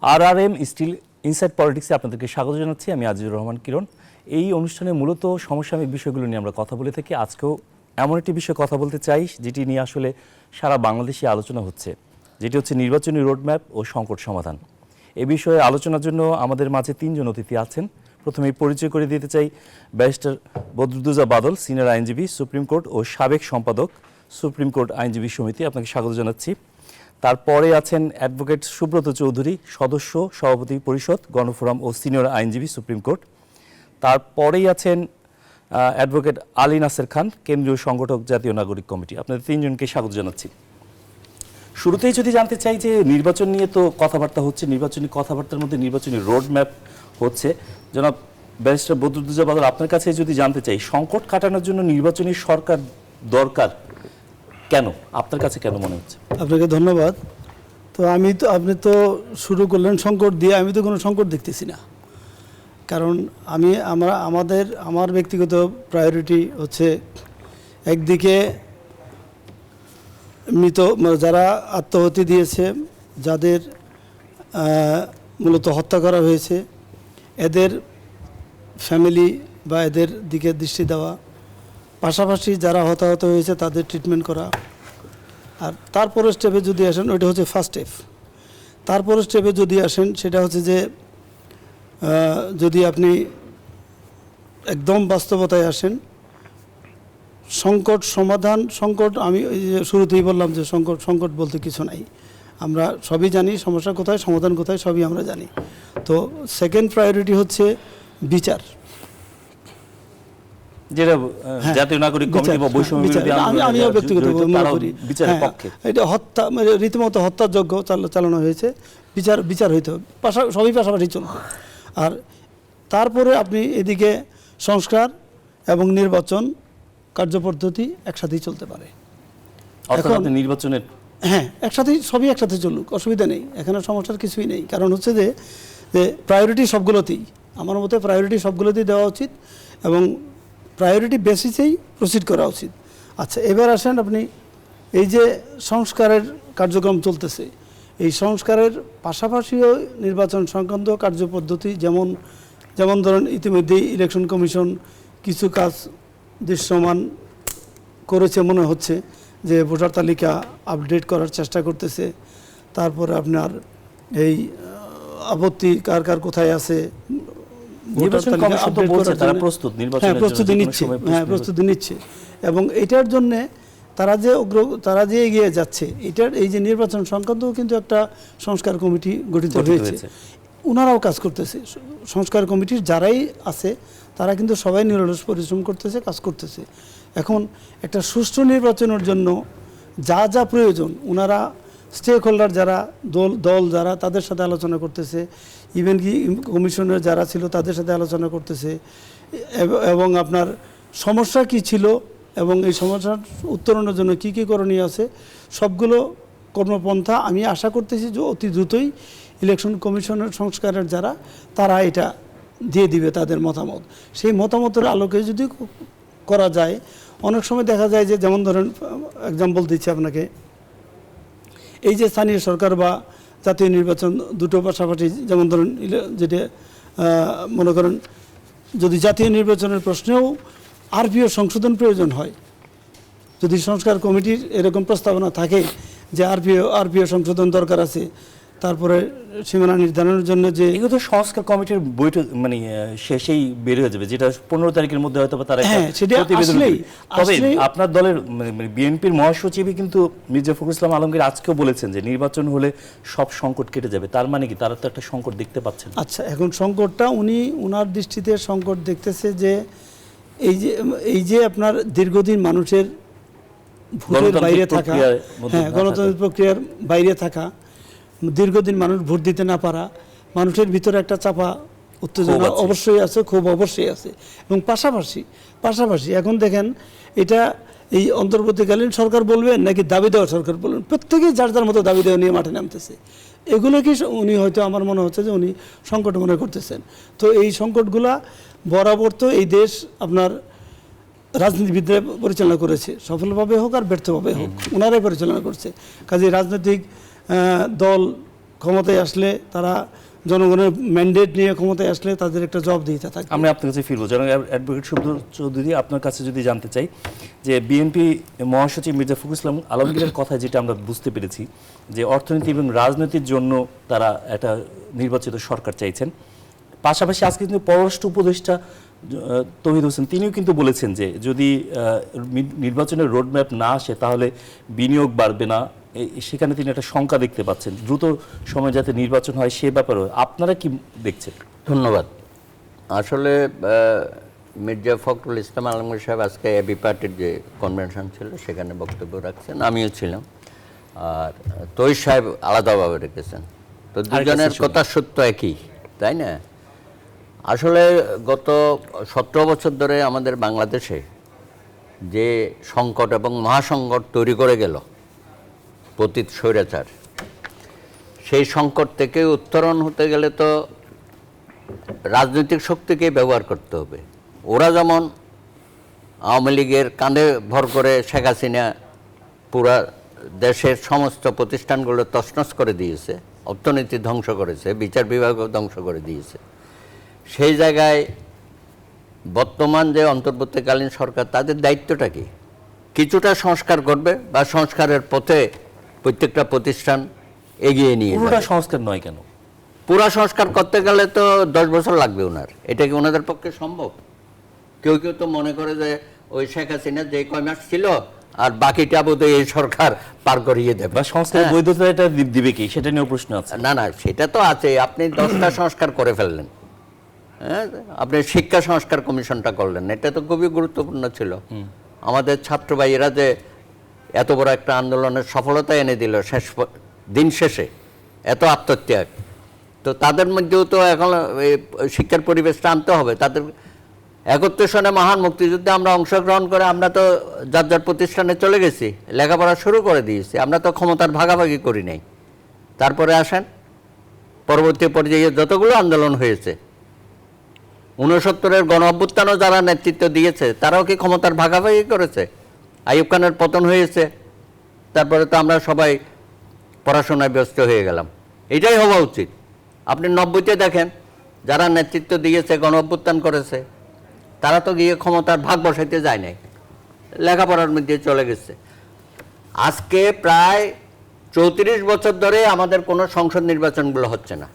RRM still inside পলিটিক্সে আপনাদেরকে স্বাগত জানাচ্ছি। আমি আজিজুর রহমান কিরণ। এই অনুষ্ঠানে মূলত সমসাময়িক বিষয়গুলো নিয়ে আমরা কথা বলে থাকি। আজকেও এমন একটি বিষয়ে কথা বলতে চাই যেটি নিয়ে আসলে সারা বাংলাদেশে আলোচনা হচ্ছে, যেটি হচ্ছে নির্বাচনী রোডম্যাপ ও সংকট সমাধান। এ বিষয়ে আলোচনার জন্য আমাদের মাঝে তিনজন অতিথি আছেন। প্রথমেই পরিচয় করে দিতে চাই ব্যারিস্টার বদরুদ্দোজা বাদল, সিনিয়র আইনজীবী, সুপ্রিম কোর্ট ও সাবেক সম্পাদক, সুপ্রিম কোর্ট আইনজীবী সমিতি। আপনাকে স্বাগত জানাচ্ছি। তারপরে আছেন অ্যাডভোকেট সুব্রত চৌধুরী, সদস্য, সভাপতি পরিষদ, গণফোরাম ও সিনিয়র আইনজীবী, সুপ্রিম কোর্ট। তারপরেই আছেন অ্যাডভোকেট আলী নাসের খান, কেন্দ্রীয় সংগঠক, জাতীয় নাগরিক কমিটি। আপনাদের তিনজনকে স্বাগত জানাচ্ছি। শুরুতেই যদি জানতে চাই যে নির্বাচন নিয়ে তো কথাবার্তা হচ্ছে, নির্বাচনী কথাবার্তার মধ্যে নির্বাচনী রোডম্যাপ হচ্ছে। জনাব ব্যারিস্টার বদরুদ্দোজা বাদল, আপনার কাছে যদি জানতে চাই, সংকট কাটানোর জন্য নির্বাচনী সরকার দরকার কেন, আপনার কাছে কেন মনে হচ্ছে? আপনাকে ধন্যবাদ। তো আপনি তো শুরু করলেন সংকট দিয়ে, আমি তো কোনো সংকট দেখতেছি না। কারণ আমার ব্যক্তিগত প্রায়োরিটি হচ্ছে একদিকে মৃত যারা আত্মহতি দিয়েছে, যাদের মূলত হত্যা করা হয়েছে, এদের ফ্যামিলি বা এদের দিকে দৃষ্টি দেওয়া, পাশাপাশি যারা হতাহত হয়েছে তাদের ট্রিটমেন্ট করা। আর তারপরের স্টেপে যদি আসেন, ওইটা হচ্ছে ফার্স্ট স্টেপ। তারপরের স্টেপে যদি আসেন, সেটা হচ্ছে যে যদি আপনি একদম বাস্তবতায় আসেন, সংকট সমাধান, সংকট আমি শুরুতেই বললাম যে সংকট বলতে কিছু নাই। আমরা সবই জানি সমস্যা কোথায়, সমাধান কোথায়, সবই আমরা জানি। তো সেকেন্ড প্রায়োরিটি হচ্ছে বিচার, যেটা জাতীয় নাগরিক কমিটি বা বৈষম্য বিরোধী আন্দোলন, আমিও ব্যক্তিগত মনে করি বিচারের পক্ষে। এটা হত্যা, রীতিমতো হত্যাযজ্ঞ চালানো হয়েছে, বিচার হইতে হবে, সবই পাশাপাশি চলবে। আর তারপরে আপনি এদিকে সংস্কার এবং নির্বাচন কার্যপদ্ধতি একসাথেই চলতে পারে। এখন নির্বাচনের একসাথেই, সবই একসাথে চলুক, অসুবিধা নেই, এখানে সমস্যার কিছুই নেই। কারণ হচ্ছে যে প্রায়োরিটি সবগুলোতেই, আমার মতে প্রায়োরিটি সবগুলোতেই দেওয়া উচিত এবং প্রায়োরিটি বেসিসেই প্রসিড করা উচিত। আচ্ছা, এবার আসেন আপনি, এই যে সংস্কারের কার্যক্রম চলতেছে, এই সংস্কারের পাশাপাশিও নির্বাচন সংক্রান্ত কার্যপদ্ধতি, যেমন ধরেন ইতিমধ্যেই ইলেকশন কমিশন কিছু কাজ দৃশ্যমান করেছে, মনে হচ্ছে যে ভোটার তালিকা আপডেট করার চেষ্টা করতেছে। তারপরে আপনার এই আপত্তি কার কোথায় আছে, প্রস্তুতি নিচ্ছে এবং এটার জন্য তারা যে এগিয়ে যাচ্ছে, এই যে নির্বাচন সংক্রান্ত কিন্তু একটা সংস্কার কমিটি গঠিত হয়েছে, ওনারাও কাজ করতেছে। সংস্কার কমিটির যারাই আছে তারা কিন্তু সবাই নিরলস পরিশ্রম করতেছে, কাজ করতেছে। এখন একটা সুষ্ঠু নির্বাচনের জন্য যা যা প্রয়োজন, ওনারা স্টেক হোল্ডার যারা দল যারা, তাদের সাথে আলোচনা করতেছে, ইভেন কি কমিশনের যারা ছিল তাদের সাথে আলোচনা করতেছে এবং আপনার সমস্যা কি ছিল এবং এই সমস্যার উত্তরণের জন্য কি কি করণীয় আছে, সবগুলো কর্মপন্থা আমি আশা করতেছি যে অতি দ্রুতই ইলেকশন কমিশনের সংস্কারের যারা, তারা এটা দিয়ে দিবে তাদের মতামত। সেই মতামতের আলোকে যদি করা যায়, অনেক সময় দেখা যায় যে, যেমন ধরেন এক্সাম্পল দিচ্ছি আপনাকে, এই যে স্থানীয় সরকার বা জাতীয় নির্বাচন দুটো পাশাপাশি, যেমন ধরেন যেটা মনে করেন যদি জাতীয় নির্বাচনের প্রশ্নেও আরপিও সংশোধন প্রয়োজন হয়, যদি সংস্কার কমিটির এরকম প্রস্তাবনা থাকে যে আরপিও সংশোধন দরকার আছে, তারপরে সীমানা নির্ধারণের জন্য যে এগুলো তো সংস্কার কমিটির বইটা মানে শেষেই বের হয়ে যাবে, যেটা 15 তারিখের মধ্যে হয়তো তারা তবে আপনার দলের বিএনপির মহাসচিবই কিন্তু মির্জা ফখরুল ইসলাম আলমগীর আজকেও বলেছেন যে নির্বাচন হলে সব সংকট কেটে যাবে। তার মানে কি তারা তো একটা সংকট দেখতে পাচ্ছেন? আচ্ছা, এখন সংকটটা উনার দৃষ্টিতে সংকট দেখতেছে যে এই যে আপনার দীর্ঘদিন মানুষের ভোটের বাইরে থাকা, গণতান্ত্রিক প্রক্রিয়ার বাইরে থাকা, দীর্ঘদিন মানুষ ভোট দিতে না পারা, মানুষের ভিতরে একটা চাপা উত্তেজনা অবশ্যই আছে, ক্ষোভ অবশ্যই আছে। এবং পাশাপাশি এখন দেখেন, এটা এই অন্তর্বর্তীকালীন সরকার বলবেন নাকি দাবি দেওয়া সরকার বলবেন, প্রত্যেকেই যার মতো দাবি দেওয়া নিয়ে মাঠে নামতেছে। এগুলো কি উনি হয়তো, আমার মনে হচ্ছে যে উনি সংকট মনে করতেছেন। তো এই সংকটগুলা বরাবর তো এই দেশ আপনার রাজনীতিবিদরা পরিচালনা করেছে, সফলভাবে হোক আর ব্যর্থভাবে হোক, ওনারাই পরিচালনা করছে। কাজে রাজনৈতিক দল ক্ষমতায় আসলে তারা জনগণের ম্যান্ডেট নিয়ে ক্ষমতায় আসলে তাদের একটা জবাবদিহিতা থাকবে। আমি আপনার কাছে ফিরবো যেন অ্যাডভোকেট সুব্রত চৌধুরী, আপনার কাছে যদি জানতে চাই যে বিএনপি মহাসচিব মির্জা ফখরুল ইসলাম আলমগীরের কথায় যেটা আমরা বুঝতে পেরেছি যে অর্থনীতি এবং রাজনীতির জন্য তারা একটা নির্বাচিত সরকার চাইছেন, পাশাপাশি আজকে কিন্তু পররাষ্ট্র উপদেষ্টা তৌহিদ হোসেন তিনিও কিন্তু বলেছেন যে যদি নির্বাচনের রোডম্যাপ না আসে তাহলে বিনিয়োগ বাড়বে না, সেখানে তিনি একটা শঙ্কা দেখতে পাচ্ছেন, দ্রুত সময় যাতে নির্বাচন হয় সে ব্যাপারে আপনারা কি দেখছেন? ধন্যবাদ। আসলে মির্জা ফখরুল ইসলাম আলমগীর সাহেব আজকে এবি পার্টির যে কনভেনশন ছিল সেখানে বক্তব্য রাখছেন, আমিও ছিলাম, আর তৈরি সাহেব আলাদাভাবে রেখেছেন। তো দুজনের কথা সত্য একই, তাই না? আসলে গত 17 বছর ধরে আমাদের বাংলাদেশে যে সংকট এবং মহাসংকট তৈরি করে গেল পতিত স্বৈরাচার, সেই সংকট থেকে উত্তরণ হতে গেলে তো রাজনৈতিক শক্তিকে ব্যবহার করতে হবে। ওরা যেমন আওয়ামী লীগের কাঁধে ভর করে শেখ হাসিনা পুরা দেশের সমস্ত প্রতিষ্ঠানগুলো তছনছ করে দিয়েছে, অর্থনীতি ধ্বংস করেছে, বিচার বিভাগও ধ্বংস করে দিয়েছে, সেই জায়গায় বর্তমান যে অন্তর্বর্তীকালীন সরকার তাদের দায়িত্বটা কি? কিছুটা সংস্কার করবে বা সংস্কারের পথে প্রত্যেকটা প্রতিষ্ঠান এগিয়ে নিয়ে যাবে। পুরোটা সংস্কার নয় কেন? পুরা সংস্কার করতে গেলে তো 10 বছর লাগবে ওনার। এটা কি ওনাদের পক্ষে সম্ভব? কেউ কেউ তো মনে করে যে ওই শেখ হাসিনা যে কয় মাস ছিল আর বাকিটা বোধহয় এই সরকার পার করিয়ে দেবে। বা সংস্কারের বৈধতাটা দিবে কি সেটা নিয়েও প্রশ্ন আছে। না না, সেটা তো আছে। আপনি 10টা সংস্কার করে ফেললেন, হ্যাঁ, আপনি শিক্ষা সংস্কার কমিশনটা করলেন, এটা তো খুবই গুরুত্বপূর্ণ ছিল। আমাদের ছাত্র ভাইয়েরা যে এত বড় একটা আন্দোলনের সফলতা এনে দিল দিন শেষে, এত আত্মত্যাগ, তো তাদের মধ্যেও তো এখন শিক্ষার পরিবেশটা আনতে হবে। তাদের 71 সনে মহান মুক্তিযুদ্ধে আমরা অংশগ্রহণ করে আমরা তো যার যার প্রতিষ্ঠানে চলে গেছি, লেখাপড়া শুরু করে দিয়েছি, আমরা তো ক্ষমতার ভাগাভাগি করি নাই। তারপরে আসেন পরবর্তী পর্যায়ে যতগুলো আন্দোলন হয়েছে, 69-এর গণ অভ্যুত্থানও যারা নেতৃত্ব দিয়েছে তারাও কি ক্ষমতার ভাগাভাগি করেছে? আইয়ুব খানের পতন হয়েছে, তারপরে তো আমরা সবাই পড়াশোনায় ব্যস্ত হয়ে গেলাম। এটাই হওয়া উচিত। আপনি 90-তে দেখেন যারা নেতৃত্ব দিয়েছে, গণ অভ্যুত্থান করেছে, তারা তো গিয়ে ক্ষমতার ভাগ বসাইতে যায় নাই, লেখাপড়ার মধ্যে চলে গেছে। আজকে প্রায় 34 বছর ধরে আমাদের কোনো সংসদ নির্বাচনগুলো হচ্ছে না,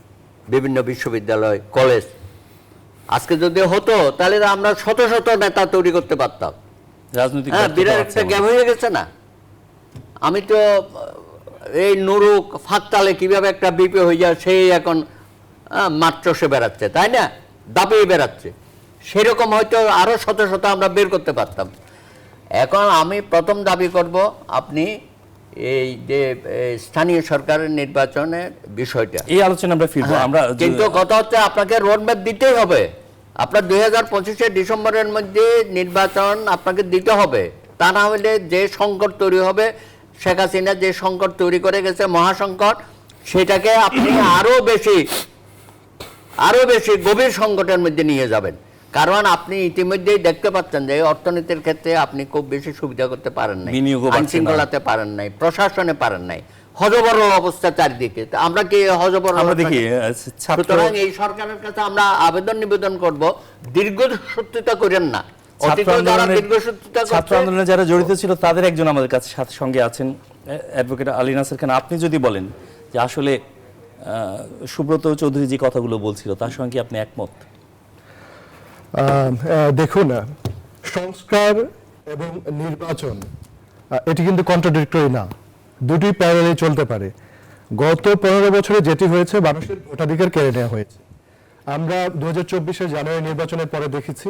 বিভিন্ন বিশ্ববিদ্যালয়, কলেজ। আজকে যদি হতো তাহলে আমরা শত শত নেতা তৈরি করতে পারতাম। রাজনৈতিক বিরাট একটা গ্যাপ হয়ে গেছে না? আমি তো এই নুরুক ফাঁকতালে কিভাবে একটা বিপি হয়ে যায় সেই এখন মাঠ চষে বেড়াচ্ছে, তাই না? দাপিয়ে বেড়াচ্ছে। সেরকম হয়তো আরো শত শত আমরা বের করতে পারতাম। এখন আমি প্রথম দাবি করব, আপনি এই যে স্থানীয় সরকারের নির্বাচনের বিষয়টা, এই আলোচনা আমরা ফিরবো। আমরা কিন্তু কথা হচ্ছে আপনাকে রোডম্যাপ দিতেই হবে। আপনার 2025 ডিসেম্বরের মধ্যে নির্বাচন আপনাকে দিতে হবে। তা না হলে যে সংকট তৈরি হবে, শেখ হাসিনা যে সংকট তৈরি করে গেছে, মহাসংকট, সেটাকে আপনি আরো বেশি গভীর সংকটের মধ্যে নিয়ে যাবেন। কারণ আপনি ইতিমধ্যেই দেখতে পাচ্ছেন যে অর্থনীতির ক্ষেত্রে আপনি খুব বেশি সুবিধা করতে পারেন নাই, আইন শৃঙ্খলাতে পারেন নাই, প্রশাসনে পারেন নাই, হযবরল অবস্থা চারিদিকে। আমরা কি হযবরল? আমরা দেখি সুতরাং এই সরকারের কাছে আমরা আবেদন নিবেদন করব, দীর্ঘসূত্রিতা করেন না। ছাত্র আন্দোলনে যারা জড়িত ছিল তাদের একজন আমাদের কাছে সঙ্গে আছেন, অ্যাডভোকেট আলী নাসির খান। আপনি যদি বলেন যে আসলে সুব্রত চৌধুরী যে কথাগুলো বলছিল তার সঙ্গে আপনি একমত? দেখুন, সংস্কার এবং নির্বাচন এটি কিন্তু কন্ট্রাডিক্টরি না, দুটি প্যারালালি চলতে পারে। গত 15 বছরে যেটি হয়েছে, মানুষের ভোটাধিকার কেড়ে নেওয়া হয়েছে। আমরা 2024-এর জানুয়ারি নির্বাচনের পরে দেখেছি,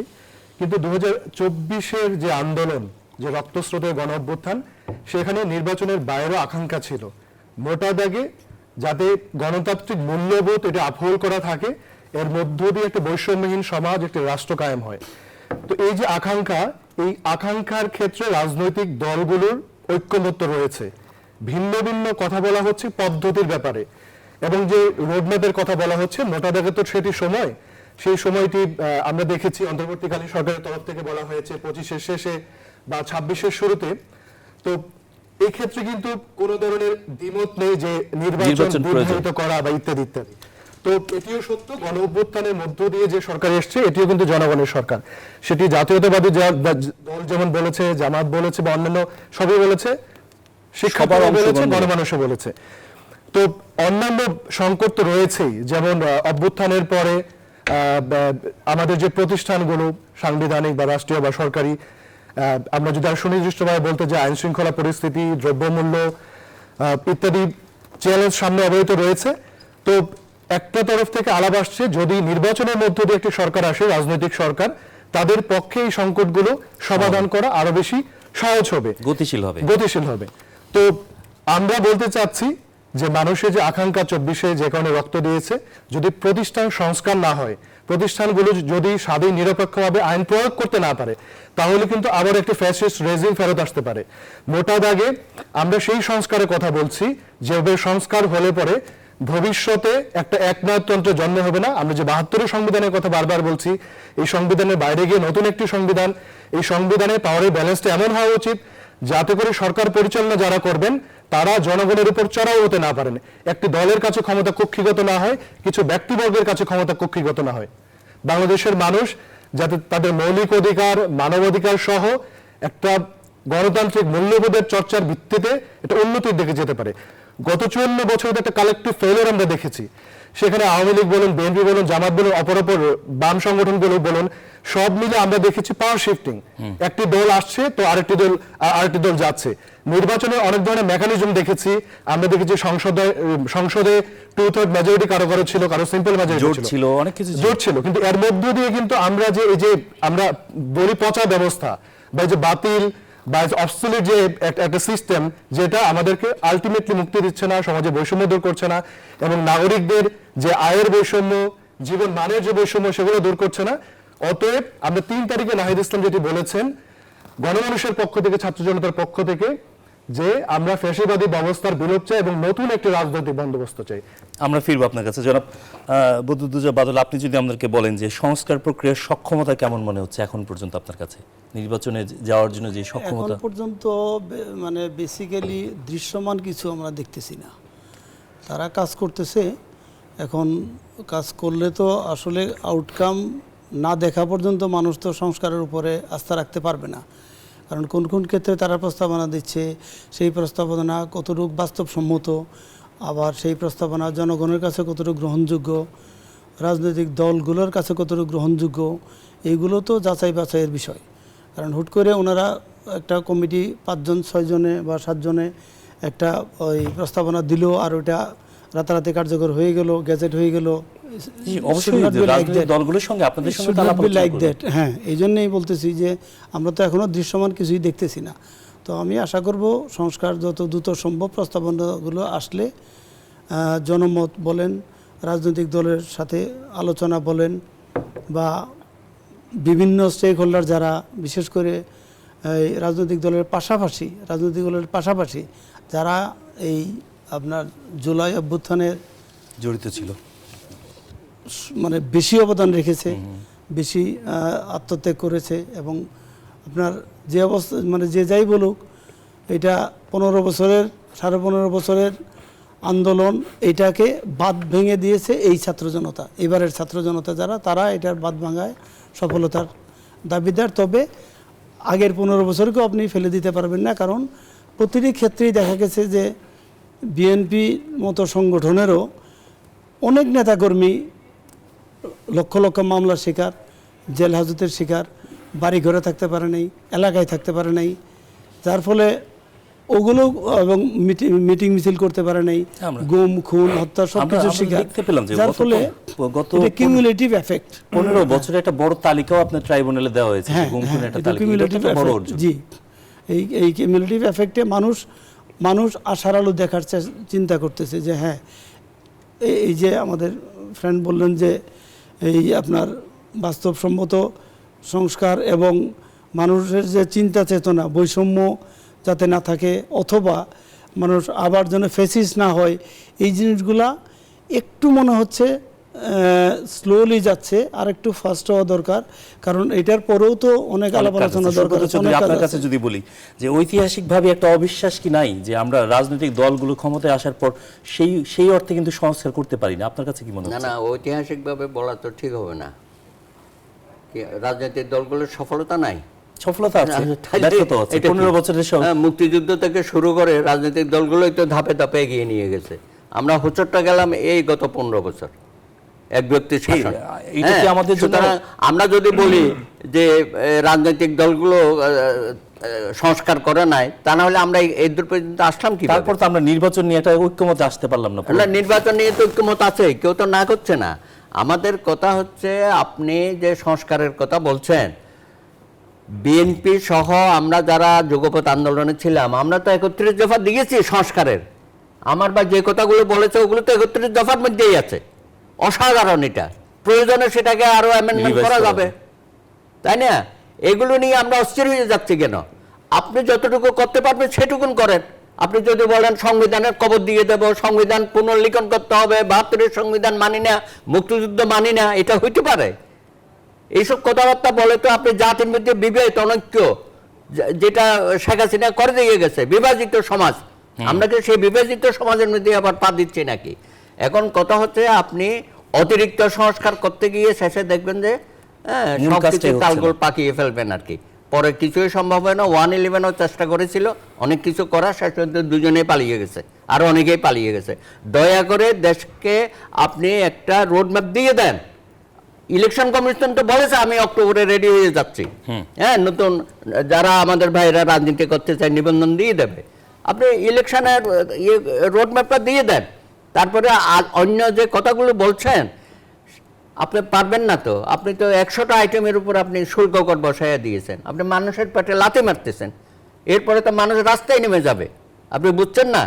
কিন্তু 2024-এর যে আন্দোলন, যে রক্তস্রোতের গণ অভ্যুত্থান, সেখানে নির্বাচনের বাইরেও আকাঙ্ক্ষা ছিল মোটা দাগে যাতে গণতান্ত্রিক মূল্যবোধ এটা আপহোল্ড করা থাকে, এর মধ্য দিয়ে একটা বৈষম্যহীন সমাজ, একটি রাষ্ট্র কায়েম হয়। তো এই যে আকাঙ্ক্ষা, এই আকাঙ্ক্ষার ক্ষেত্রে রাজনৈতিক দলগুলোর ঐক্যমত্য রয়েছে। ভিন্ন ভিন্ন কথা বলা হচ্ছে পদ্ধতির ব্যাপারে, এবং যে রোডম্যাপের কথা বলা হচ্ছে, মোটা দাগে তো সেটি সময়, সেই সময়টি আমরা দেখেছি অন্তর্বর্তীকালীন সরকারের তরফ থেকে বলা হয়েছে 25-এর শেষে বা 26-এর শুরুতে। তো এই ক্ষেত্রে কিন্তু কোনো ধরনের দ্বিমত নেই যে নির্বাচন নির্বাচন প্রয়োজন। নির্ধারিত করা বা ইত্যাদি ইত্যাদি। তো এটিও সত্য, গণ অভ্যুত্থানের মধ্য দিয়ে যে সরকার এসছে এটিও কিন্তু জনগণের সরকার। সেটি জাতীয়তাবাদী দল যেমন বলেছে, জামাত বলেছে বা অন্যান্য সবই বলেছে, শিক্ষার্থীরা বলেছে, গণমানুষও বলেছে। তো অন্যান্য সংকট তো রয়েছেই, যেমন অভ্যুত্থানের পরে আমাদের যে প্রতিষ্ঠানগুলো সাংবিধানিক বা রাষ্ট্রীয় বা সরকারি, আমরা যদি আর সুনির্দিষ্টভাবে বলতে যাই, আইন শৃঙ্খলা পরিস্থিতি, দ্রব্যমূল্য ইত্যাদি চ্যালেঞ্জ সামনে অবহিত রয়েছে। তো একটা তরফ থেকে আলাপ আসছে যদি নির্বাচনের মধ্য দিয়ে একটি সরকার আসে, রাজনৈতিক সরকার, তাদের পক্ষে এই সংকটগুলো সমাধান করা আরো বেশি সহজ হবে, গতিশীল হবে। তো আমরা বলতে চাচ্ছি যে মানুষের যে আকাঙ্ক্ষা 24-এ যে কারণে রক্ত দিয়েছে, যদি প্রতিষ্ঠান সংস্কার না হয়, প্রতিষ্ঠানগুলো যদি স্বাধীন নিরপেক্ষভাবে আইন প্রয়োগ করতে না পারে, তাহলে কিন্তু আবার একটি ফ্যাসিস্ট রেজিম ফেরত আসতে পারে। মোটা দাগে আমরা সেই সংস্কারের কথা বলছি, যেভাবে সংস্কার হলে পরে ভবিষ্যতে একটা একনায়কতন্ত্র জন্ম হবে না। আমরা যে 72 সংবিধানের কথা বারবার বলছি, এই সংবিধানের বাইরে গিয়ে নতুন একটি সংবিধান, এই সংবিধানের পাওয়ারের ব্যালেন্সটা এমন হওয়া উচিত যাতে করে সরকার পরিচালনা যারা করবেন তারা জনগণের উপর চড়াও হতে না পারেন, একটি দলের কাছে ক্ষমতা কক্ষিগত না হয়, কিছু ব্যক্তিবর্গের কাছে ক্ষমতা কক্ষিগত না হয়। বাংলাদেশের মানুষ যাতে তাদের মৌলিক অধিকার, মানবাধিকার সহ একটা গণতান্ত্রিক মূল্যবোধের চর্চার ভিত্তিতে এটা উন্নতির দিকে যেতে পারে। গত 54 বছরের একটা কালেকটিভ ফেলিওর আমরা দেখেছি। সেখানে আওয়ামী লীগ বলুন, বিএনপি বলুন, জামাত বলুন, অপর বাম সংগঠনগুলো বলুন, সব মিলে আমরা দেখেছি পাওয়ার শিফটিং। একটি দল আসছে তো আরেকটি দল যাচ্ছে। নির্বাচনে অনেক ধরনের মেকানিজম দেখেছি। আমরা দেখেছি সংসদে 2/3 মেজরিটি কারো কারো ছিল, কারো সিম্পল মেজরিটি ছিল, অনেক কিছু জোট ছিল। কিন্তু এর মধ্য দিয়ে কিন্তু আমরা যে এই যে আমরা বলি পচা ব্যবস্থা বা এই যে বাতিল বা অবসলিট যে একটা সিস্টেম, যেটা আমাদেরকে আলটিমেটলি মুক্তি দিচ্ছে না, সমাজে বৈষম্য দূর করছে না, এবং নাগরিকদের যে আয়ের বৈষম্য, জীবন মানের যে বৈষম্য, সেগুলো দূর করছে না। অতএব আমরা 3 তারিখে নাহিদ ইসলাম যেটি বলেছেন, গণমানুষের পক্ষ থেকে, ছাত্র জনতার পক্ষ থেকে, যে আমরা ফ্যাসিবাদী ব্যবস্থার বিলোপ চাই এবং নতুন একটি রাজনৈতিক বন্দোবস্ত চাই। আমরা ফিরবো আপনার কাছে। জনাব বদরুদ্দোজা বাদল, আপনি যদি আমাদেরকে বলেন যে সংস্কার প্রক্রিয়ার সক্ষমতা কেমন মনে হচ্ছে এখন পর্যন্ত আপনার কাছে, নির্বাচনে যাওয়ার জন্য যে সক্ষমতা? এখন পর্যন্ত মানে বেসিক্যালি দৃশ্যমান কিছু আমরা দেখতেছি না। তারা কাজ করতেছে, এখন কাজ করলে তো আসলে আউটকাম না দেখা পর্যন্ত মানুষ তো সংস্কারের উপরে আস্থা রাখতে পারবে না। কারণ কোন কোন ক্ষেত্রে তারা প্রস্তাবনা দিচ্ছে, সেই প্রস্তাবনা কতটুকু বাস্তবসম্মত, আবার সেই প্রস্তাবনা জনগণের কাছে কতটুকু গ্রহণযোগ্য, রাজনৈতিক দলগুলোর কাছে কতটুকু গ্রহণযোগ্য, এইগুলো তো যাচাই বাছাইয়ের বিষয়। কারণ হুট করে ওনারা একটা কমিটি 5 জন 6 জনে বা 7 জনে একটা ওই প্রস্তাবনা দিল, আর ওইটা রাতারাতি কার্যকর হয়ে গেল, গেজেট হয়ে গেল। অবশ্যই রাজনৈতিক দলগুলোর সঙ্গে আপনাদের সঙ্গে আলাপ আলোচনা করবেন। হ্যাঁ, এই জন্যই বলতেছি যে আমরা তো এখনো দৃশ্যমান কিছুই দেখতেছি না। তো আমি আশা করব সংস্কার যত দ্রুত সম্ভব প্রস্তাবনাগুলো আসলে জনমত বলেন, রাজনৈতিক দলের সাথে আলোচনা বলেন, বা বিভিন্ন স্টেক হোল্ডার যারা বিশেষ করে এই রাজনৈতিক দলের পাশাপাশি যারা এই আপনার জুলাই অভ্যুত্থানের জড়িত ছিল, মানে বেশি অবদান রেখেছে, বেশি আত্মত্যাগ করেছে, এবং আপনার যে অবস্থা মানে যে যাই বলুক, এটা 15 বছরের আন্দোলন, এটাকে বাঁধ ভেঙে দিয়েছে এই ছাত্র জনতা। এবারের ছাত্র জনতা যারা, তারা এটার বাঁধ ভাঙায় সফলতার দাবিদার। তবে আগের 15 বছরকেও আপনি ফেলে দিতে পারবেন না, কারণ প্রতিটি ক্ষেত্রেই দেখা গেছে যে বিএনপি মতো সংগঠনেরও অনেক নেতাকর্মী লক্ষ লক্ষ মামলার শিকার, জেল হাজতের শিকার, বাড়ি ঘরে থাকতে পারে নাই, এলাকায় থাকতে পারে নাই, যার ফলে ওগুলো, এবং মিটিং মিছিল করতে পারে নাই, গুম খুন হত্যা সবকিছু শিকার, যার ফলে কিউমুলেটিভ এফেক্ট 15 বছরে একটা বড় তালিকাও আপনার ট্রাইব্যুনালে দেওয়া হয়েছে, গুম খুনের একটা তালিকা, এটা একটা বড় অর্জন। জি, এই কিউমুলেটিভ এফেক্টে মানুষ আশার আলো দেখার চিন্তা করতেছে যে হ্যাঁ, এই যে আমাদের ফ্রেন্ড বললেন যে এই আপনার বাস্তবসম্মত সংস্কার এবং মানুষের যে চিন্তা চেতনা, বৈষম্য যাতে না থাকে, অথবা মানুষ আবার যেন ফেসিস না হয়, এই জিনিসগুলা একটু মনে হচ্ছে স্লোলি যাচ্ছে, আর একটু ফাস্ট হওয়া দরকার, কারণ এটার পরেও তো অনেক আলাপ আলোচনা দরকার আছে, অনেক কাজ আপনার আছে। কাছে যদি বলি যে ঐতিহাসিকভাবে একটা অবিশ্বাস কি নাই যে আমরা রাজনৈতিক দলগুলো ক্ষমতায় আসার পর সেই অর্থে কিন্তু সংস্কার করতে পারি না? আপনার কাছে কি মনে না হচ্ছে? না, ঐতিহাসিকভাবে বলা তো ঠিক হবে না। রাজনৈতিক দলগুলোর সফলতা নাই, সফলতা আছে, ব্যর্থতা আছে। 15 বছরের মুক্তিযুদ্ধ থেকে শুরু করে রাজনৈতিক দলগুলোই তো ধাপে ধাপে এগিয়ে নিয়ে গেছে। আমরা হোঁচটটা গেলাম এই গত 15 বছর এক ব্যক্তির শাসন। এটা কি আমাদের জন্য? সুতরাং আমরা যদি বলি যে রাজনৈতিক দলগুলো সংস্কার করে নাই, তা না হলে আমরা এই দূর পর্যন্ত আসলাম কি? তারপর তো আমরা নির্বাচন নিয়ে একটা ঐক্যমতে আসতে পারলাম না। আমরা নির্বাচন নিয়ে তো ঐক্যমত আছে, কেউ তো না করছে না। আমাদের কথা হচ্ছে, আপনি যে সংস্কারের কথা বলছেন, বিএনপি সহ আমরা যারা যুগপৎ আন্দোলনে ছিলাম, আমরা তো 31 দফা দিয়েছি সংস্কারের। আমার বা যে কথাগুলো বলেছে ওগুলো তো 31 দফার মধ্যেই আছে। অসাধারণ, এটা প্রয়োজনে সেটাকে আরো অ্যামেন্ডমেন্ট করা যাবে, তাই না? এগুলো নিয়ে আমরা অস্থির হয়ে যাচ্ছি কেন? আপনি যতটুকু করতে পারবেন সেটুকুন করেন। আপনি যদি বলেন সংবিধানের কবর দিয়ে দেব, সংবিধান পুনর্লিখন করতে হবে, 72-এর সংবিধান মানি না, মুক্তিযুদ্ধ মানি না, এটা হইতে পারে? এইসব কথাবার্তা বলে তো আপনি জাতির মধ্যে বিভেদ, অনৈক্য, যেটা শেখ হাসিনা করে দিয়ে গেছে, বিভাজিত সমাজ। আমরা কি সেই বিভাজিত সমাজের মধ্যে আবার পা দিচ্ছি নাকি? এখন কথা হচ্ছে, আপনি অতিরিক্ত সংস্কার করতে গিয়ে শেষে দেখবেন যে সবকিছু তালগোল পাকিয়ে ফেলবেন আর কি। পরে কিছুই সম্ভব হয় না। 111ও চেষ্টা করেছিল অনেক কিছু করার, শেষ পর্যন্ত দুজনেই পালিয়ে গেছে, আর অনেকেই পালিয়ে গেছে। দয়া করে দেশকে আপনি একটা রোডম্যাপ দিয়ে দেন। ইলেকশন কমিশন তো বলেছে আমি অক্টোবরে রেডি হয়ে যাচ্ছি, হ্যাঁ, নতুন যারা আমাদের ভাইরা রাজনীতি করতে চায় নিবন্ধন দিয়ে দেবে। আপনি ইলেকশনের রোডম্যাপটা দিয়ে দেন। তারপরে অন্য যে কথাগুলো বলছেন আপনি পারবেন না তো। আপনি তো 100টা আইটেমের উপর আপনি শুল্ক কর বসাইয়া দিয়েছেন, আপনি মানুষের পেটে লাথি মারতেছেন। এরপরে তো মানুষ রাস্তায় নেমে যাবে, আপনি বুঝছেন না?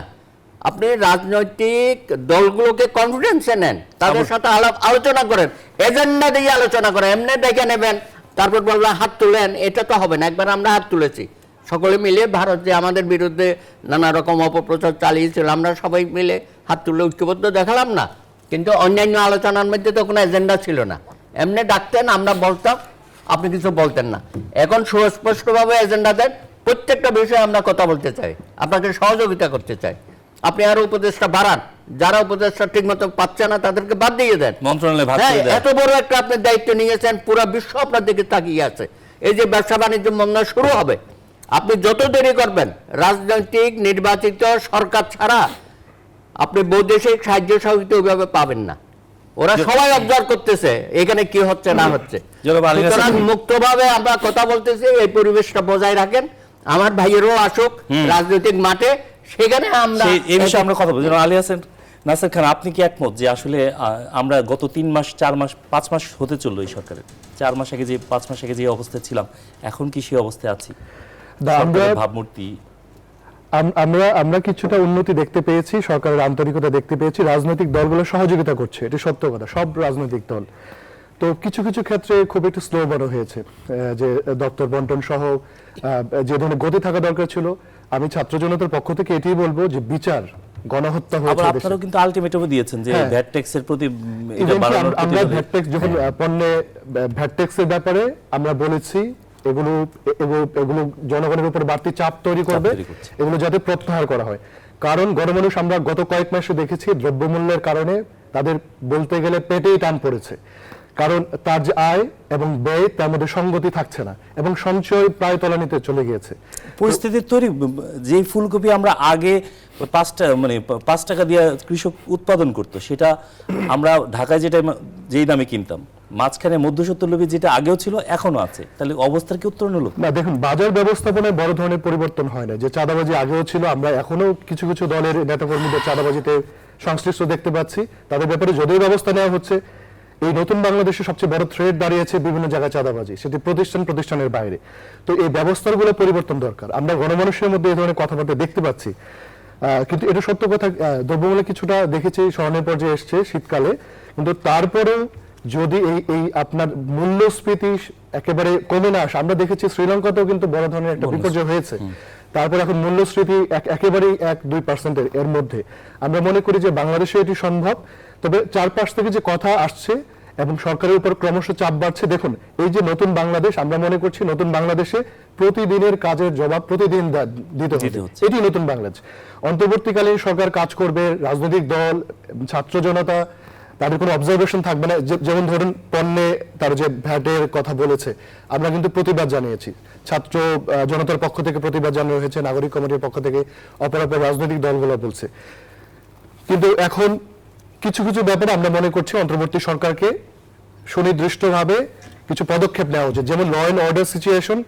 আপনি রাজনৈতিক দলগুলোকে কনফিডেন্সে নেন, তাদের সাথে আলোচনা করেন, এজেন্ডা দিয়ে আলোচনা করেন। এমনি ডেকে নেবেন, তারপর বলবেন হাত তুলেন, এটা তো হবে না। একবার আমরা হাত তুলেছি সকলে মিলে, ভারত যে আমাদের বিরুদ্ধে নানা রকম অপপ্রচার চালিয়েছিল, আমরা সবাই মিলে হাত তুলে ঐক্যবদ্ধ দেখালাম না? কিন্তু অন্যান্য আলোচনার মধ্যে তো কোনো এজেন্ডা ছিল না। এমনি ডাকতেন, আমরা বলতাম, আপনি কিছু বলতেন না। এখন সুস্পষ্টভাবে এজেন্ডা দেন, প্রত্যেকটা বিষয়ে আমরা কথা বলতে চাই, আপনাকে সহযোগিতা করতে চাই। আপনি আরো উপদেষ্টা বাড়ান, যারা উপদেষ্টা ঠিক মতো পাচ্ছে না তাদেরকে বাদ দিয়ে দেন, মন্ত্রণালয়ে ভাগ করে দেন। এত বড় একটা আপনি দায়িত্ব নিয়েছেন, পুরো বিশ্ব আপনার দিকে তাকিয়ে আছে। এই যে ব্যবসা বাণিজ্য মন্দা শুরু হবে, আপনি যত দেরি করবেন, রাজনৈতিক নির্বাচিত সরকার ছাড়া আপনি বৈদেশিক সাহায্য সহযোগিতা ওইভাবে পাবেন না। ওরা সবাই অবজার্ভ করতেছে এখানে কি হচ্ছে না হচ্ছে। সুতরাং মুক্তভাবে আমরা কথা বলতেছি, এই পরিবেশটা বজায় রাখেন। আমার ভাইয়েরও আসুক রাজনৈতিক মাঠে, সেখানে আমরা এই বিষয়ে আমরা কথা বলছি। আলী হাসান নাসের খান, আপনি কি একমত যে আসলে আমরা গত 3 মাস 4 মাস 5 মাস হতে চললো এই সরকারের, 4 মাস আগে যে 5 মাস আগে যে অবস্থায় ছিলাম, এখন কি সেই অবস্থায় আছি? ভাবমূর্তি আমরা কিছুটা উন্নতি দেখতে পেয়েছি, সরকারের আন্তরিকতা দেখতে পেয়েছি, রাজনৈতিক দলগুলো সহযোগিতা করছে, এটা সত্য কথা, সব রাজনৈতিক দল। তো কিছু কিছু ক্ষেত্রে খুব একটু স্লো বড় হয়েছে, যে দপ্তর বন্টন সহ যে ধরনের গতি থাকা দরকার ছিল। আমি ছাত্র জনতার পক্ষ থেকে এটাই বলবো যে বিচার, গণহত্যা হয়েছে। আপনারাও কিন্তু আলটিমেটামও দিয়েছেন যে ভ্যাট ট্যাক্সের প্রতি আমরা ভ্যাট ট্যাক্স যখন পণ্যে ভ্যাট ট্যাক্সের ব্যাপারে আমরা বলেছি এগুলো জনগণের উপর বাড়তি চাপ তৈরি করবে, এগুলো যাতে প্রত্যাহার করা হয়। কারণ গণমানুষ আমরা গত কয়েক মাসে দেখেছি দ্রব্যমূল্যের কারণে তাদের বলতে গেলে পেটেই টান পড়েছে, কারণ তার যে আয় এবং ব্যয় তার মধ্যে সঙ্গতি থাকছে না, এবং সঞ্চয় প্রায় তলানিতে চলে গিয়েছে। পরিস্থিতির তৈরি, যে ফুলকপি আমরা আগে 5 টাকা দিয়ে কৃষক উৎপাদন করতো, সেটা আমরা ঢাকায় যেই দামে কিনতাম, মাঝখানে মধ্যসত্ত্বলোভী যেটা আগেও ছিল এখনো আছে, তাহলে অবস্থার কি উত্তরণ হলো না? দেখুন, বাজার ব্যবস্থাপনায় বড় ধরনের পরিবর্তন হয় না। যে চাঁদাবাজি আগেও ছিল, আমরা এখনো কিছু কিছু দলের নেতাকর্মীদের চাঁদাবাজিতে সংশ্লিষ্ট দেখতে পাচ্ছি, তাদের ব্যাপারে যদিও ব্যবস্থা নেওয়া হচ্ছে। এই নতুন বাংলাদেশে সবচেয়ে বড় থ্রেট দাঁড়িয়েছে বিভিন্ন জায়গায় চাঁদাবাজি, সেটি প্রতিষ্ঠানের বাইরে। তো এই ব্যবস্থাগুলো পরিবর্তন দরকার। আমরা গণমানুষের মধ্যে এই ধরনের কথাবার্তা দেখতে পাচ্ছি, কিন্তু এটা সত্য কথা, দ্রব্যমূল্য কিছুটা দেখেছি স্মরণের পর্যায়ে এসছে শীতকালে, কিন্তু তারপরেও যদি এই আপনার মূল্যস্ফীতি একেবারে কমে না আসে, আমরা দেখেছি শ্রীলঙ্কাতেও কিন্তু বড় ধরনের একটা বিপর্যয় হয়েছে, তারপর এখন মূল্যস্ফীতি একেবারেই 1-2% এর মধ্যে। আমরা মনে করি যে বাংলাদেশে এটি সম্ভব, তবে চারপাশ থেকে যে কথা আসছে এবং সরকারের উপর ক্রমশ চাপ বাড়ছে। দেখুন, এই যে নতুন বাংলাদেশ, আমরা মনে করছি নতুন বাংলাদেশে প্রতিদিনের কাজের জবাব প্রতিদিন দিতে হচ্ছে, এটি নতুন বাংলাদেশ। অন্তর্বর্তীকালীন সরকার কাজ করবে, রাজনৈতিক দল, ছাত্র জনতা, তাদের কোনো অবজারভেশন থাকবে না। যেমন ধরুন পণ্যে তার যে ভ্যাটের কথা বলেছে, আমরা কিন্তু প্রতিবাদ জানিয়েছি, ছাত্র জনতার পক্ষ থেকে প্রতিবাদ জানানো হয়েছে, নাগরিক কমিটির পক্ষ থেকে, অপরাপর রাজনৈতিক দলগুলো বলছে। কিন্তু এখন কিছু কিছু ব্যাপারে আমরা মনে করছি অন্তর্বর্তী সরকারকে সুনির্দিষ্টভাবে কিছু পদক্ষেপ নেওয়া উচিত। যেমন ল অ্যান্ড অর্ডার সিচুয়েশন,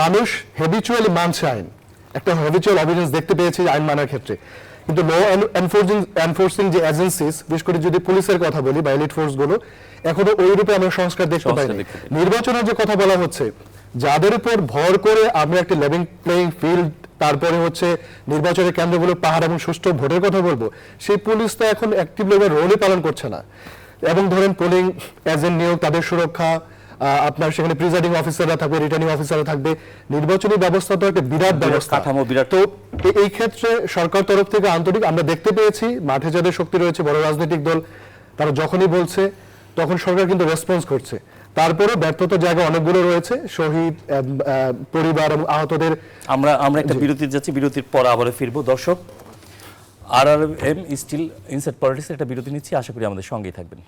মানুষ হ্যাবিচুয়ালি মানছে আইন, একটা হ্যাবিচুয়াল অবিডেন্স দেখতে পেয়েছি আইন মানার ক্ষেত্রে। কিন্তু ল এনফোর্সিং যে এজেন্সিস, বিশেষ করে যদি পুলিশের কথা বলি বা এলিট ফোর্স গুলো, এখনো ওই রূপে আমরা সংস্কার দেখতে পাইনি। নির্বাচনের যে কথা বলা হচ্ছে, যাদের উপর ভর করে আমরা একটা লেভেল প্লেইং ফিল্ড, তারপরে হচ্ছে নির্বাচনের কেন্দ্রগুলো পাহাড় এবং সুষ্ঠু ভোটের কথা বলবো, সেই পুলিশ তো এখন অ্যাক্টিভলি রোলই পালন করছে না। এবং ধরেন পোলিং এজেন্ট নিয়োগ, তাদের সুরক্ষা, আপনার সেখানে প্রিজাইডিং অফিসাররা থাকবে, রিটার্নিং অফিসাররা থাকবে, নির্বাচনী ব্যবস্থা তো একটা বিরাট ব্যবস্থা। তো এই ক্ষেত্রে সরকার তরফ থেকে আন্তরিক, আমরা দেখতে পেয়েছি মাঠে যাদের শক্তি রয়েছে, বড় রাজনৈতিক দল, তারা যখনই বলছে তখন সরকার কিন্তু রেসপন্স করছে। তারপরে ব্যর্থতার জায়গা অনেকগুলো রয়েছে, শহীদ, পরিবার এবং আহতদের। আমরা একটা বিরতি যাচ্ছি, বিরতির পর আবার ফিরবো। দর্শক, RRM স্টিল ইনসাইড পলিটিক্স একটা বিরতি নিচ্ছি, আশা করি আমাদের সঙ্গেই থাকবেন।